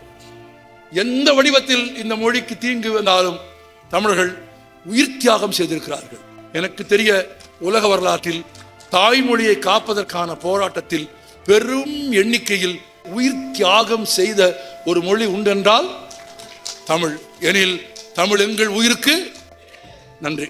எந்த வடிவத்தில் இந்த மொழிக்கு தீங்கு வந்தாலும் தமிழர்கள் உயிர் தியாகம் செய்திருக்கிறார்கள். எனக்கு தெரிய உலக வரலாற்றில் தாய்மொழியை காப்பதற்கான போராட்டத்தில் பெரும் எண்ணிக்கையில் உயிர் தியாகம் செய்த ஒரு மொழி உண்டென்றால் தமிழ். எனில் தமிழ் எங்கள் உயிருக்கு. நன்றி.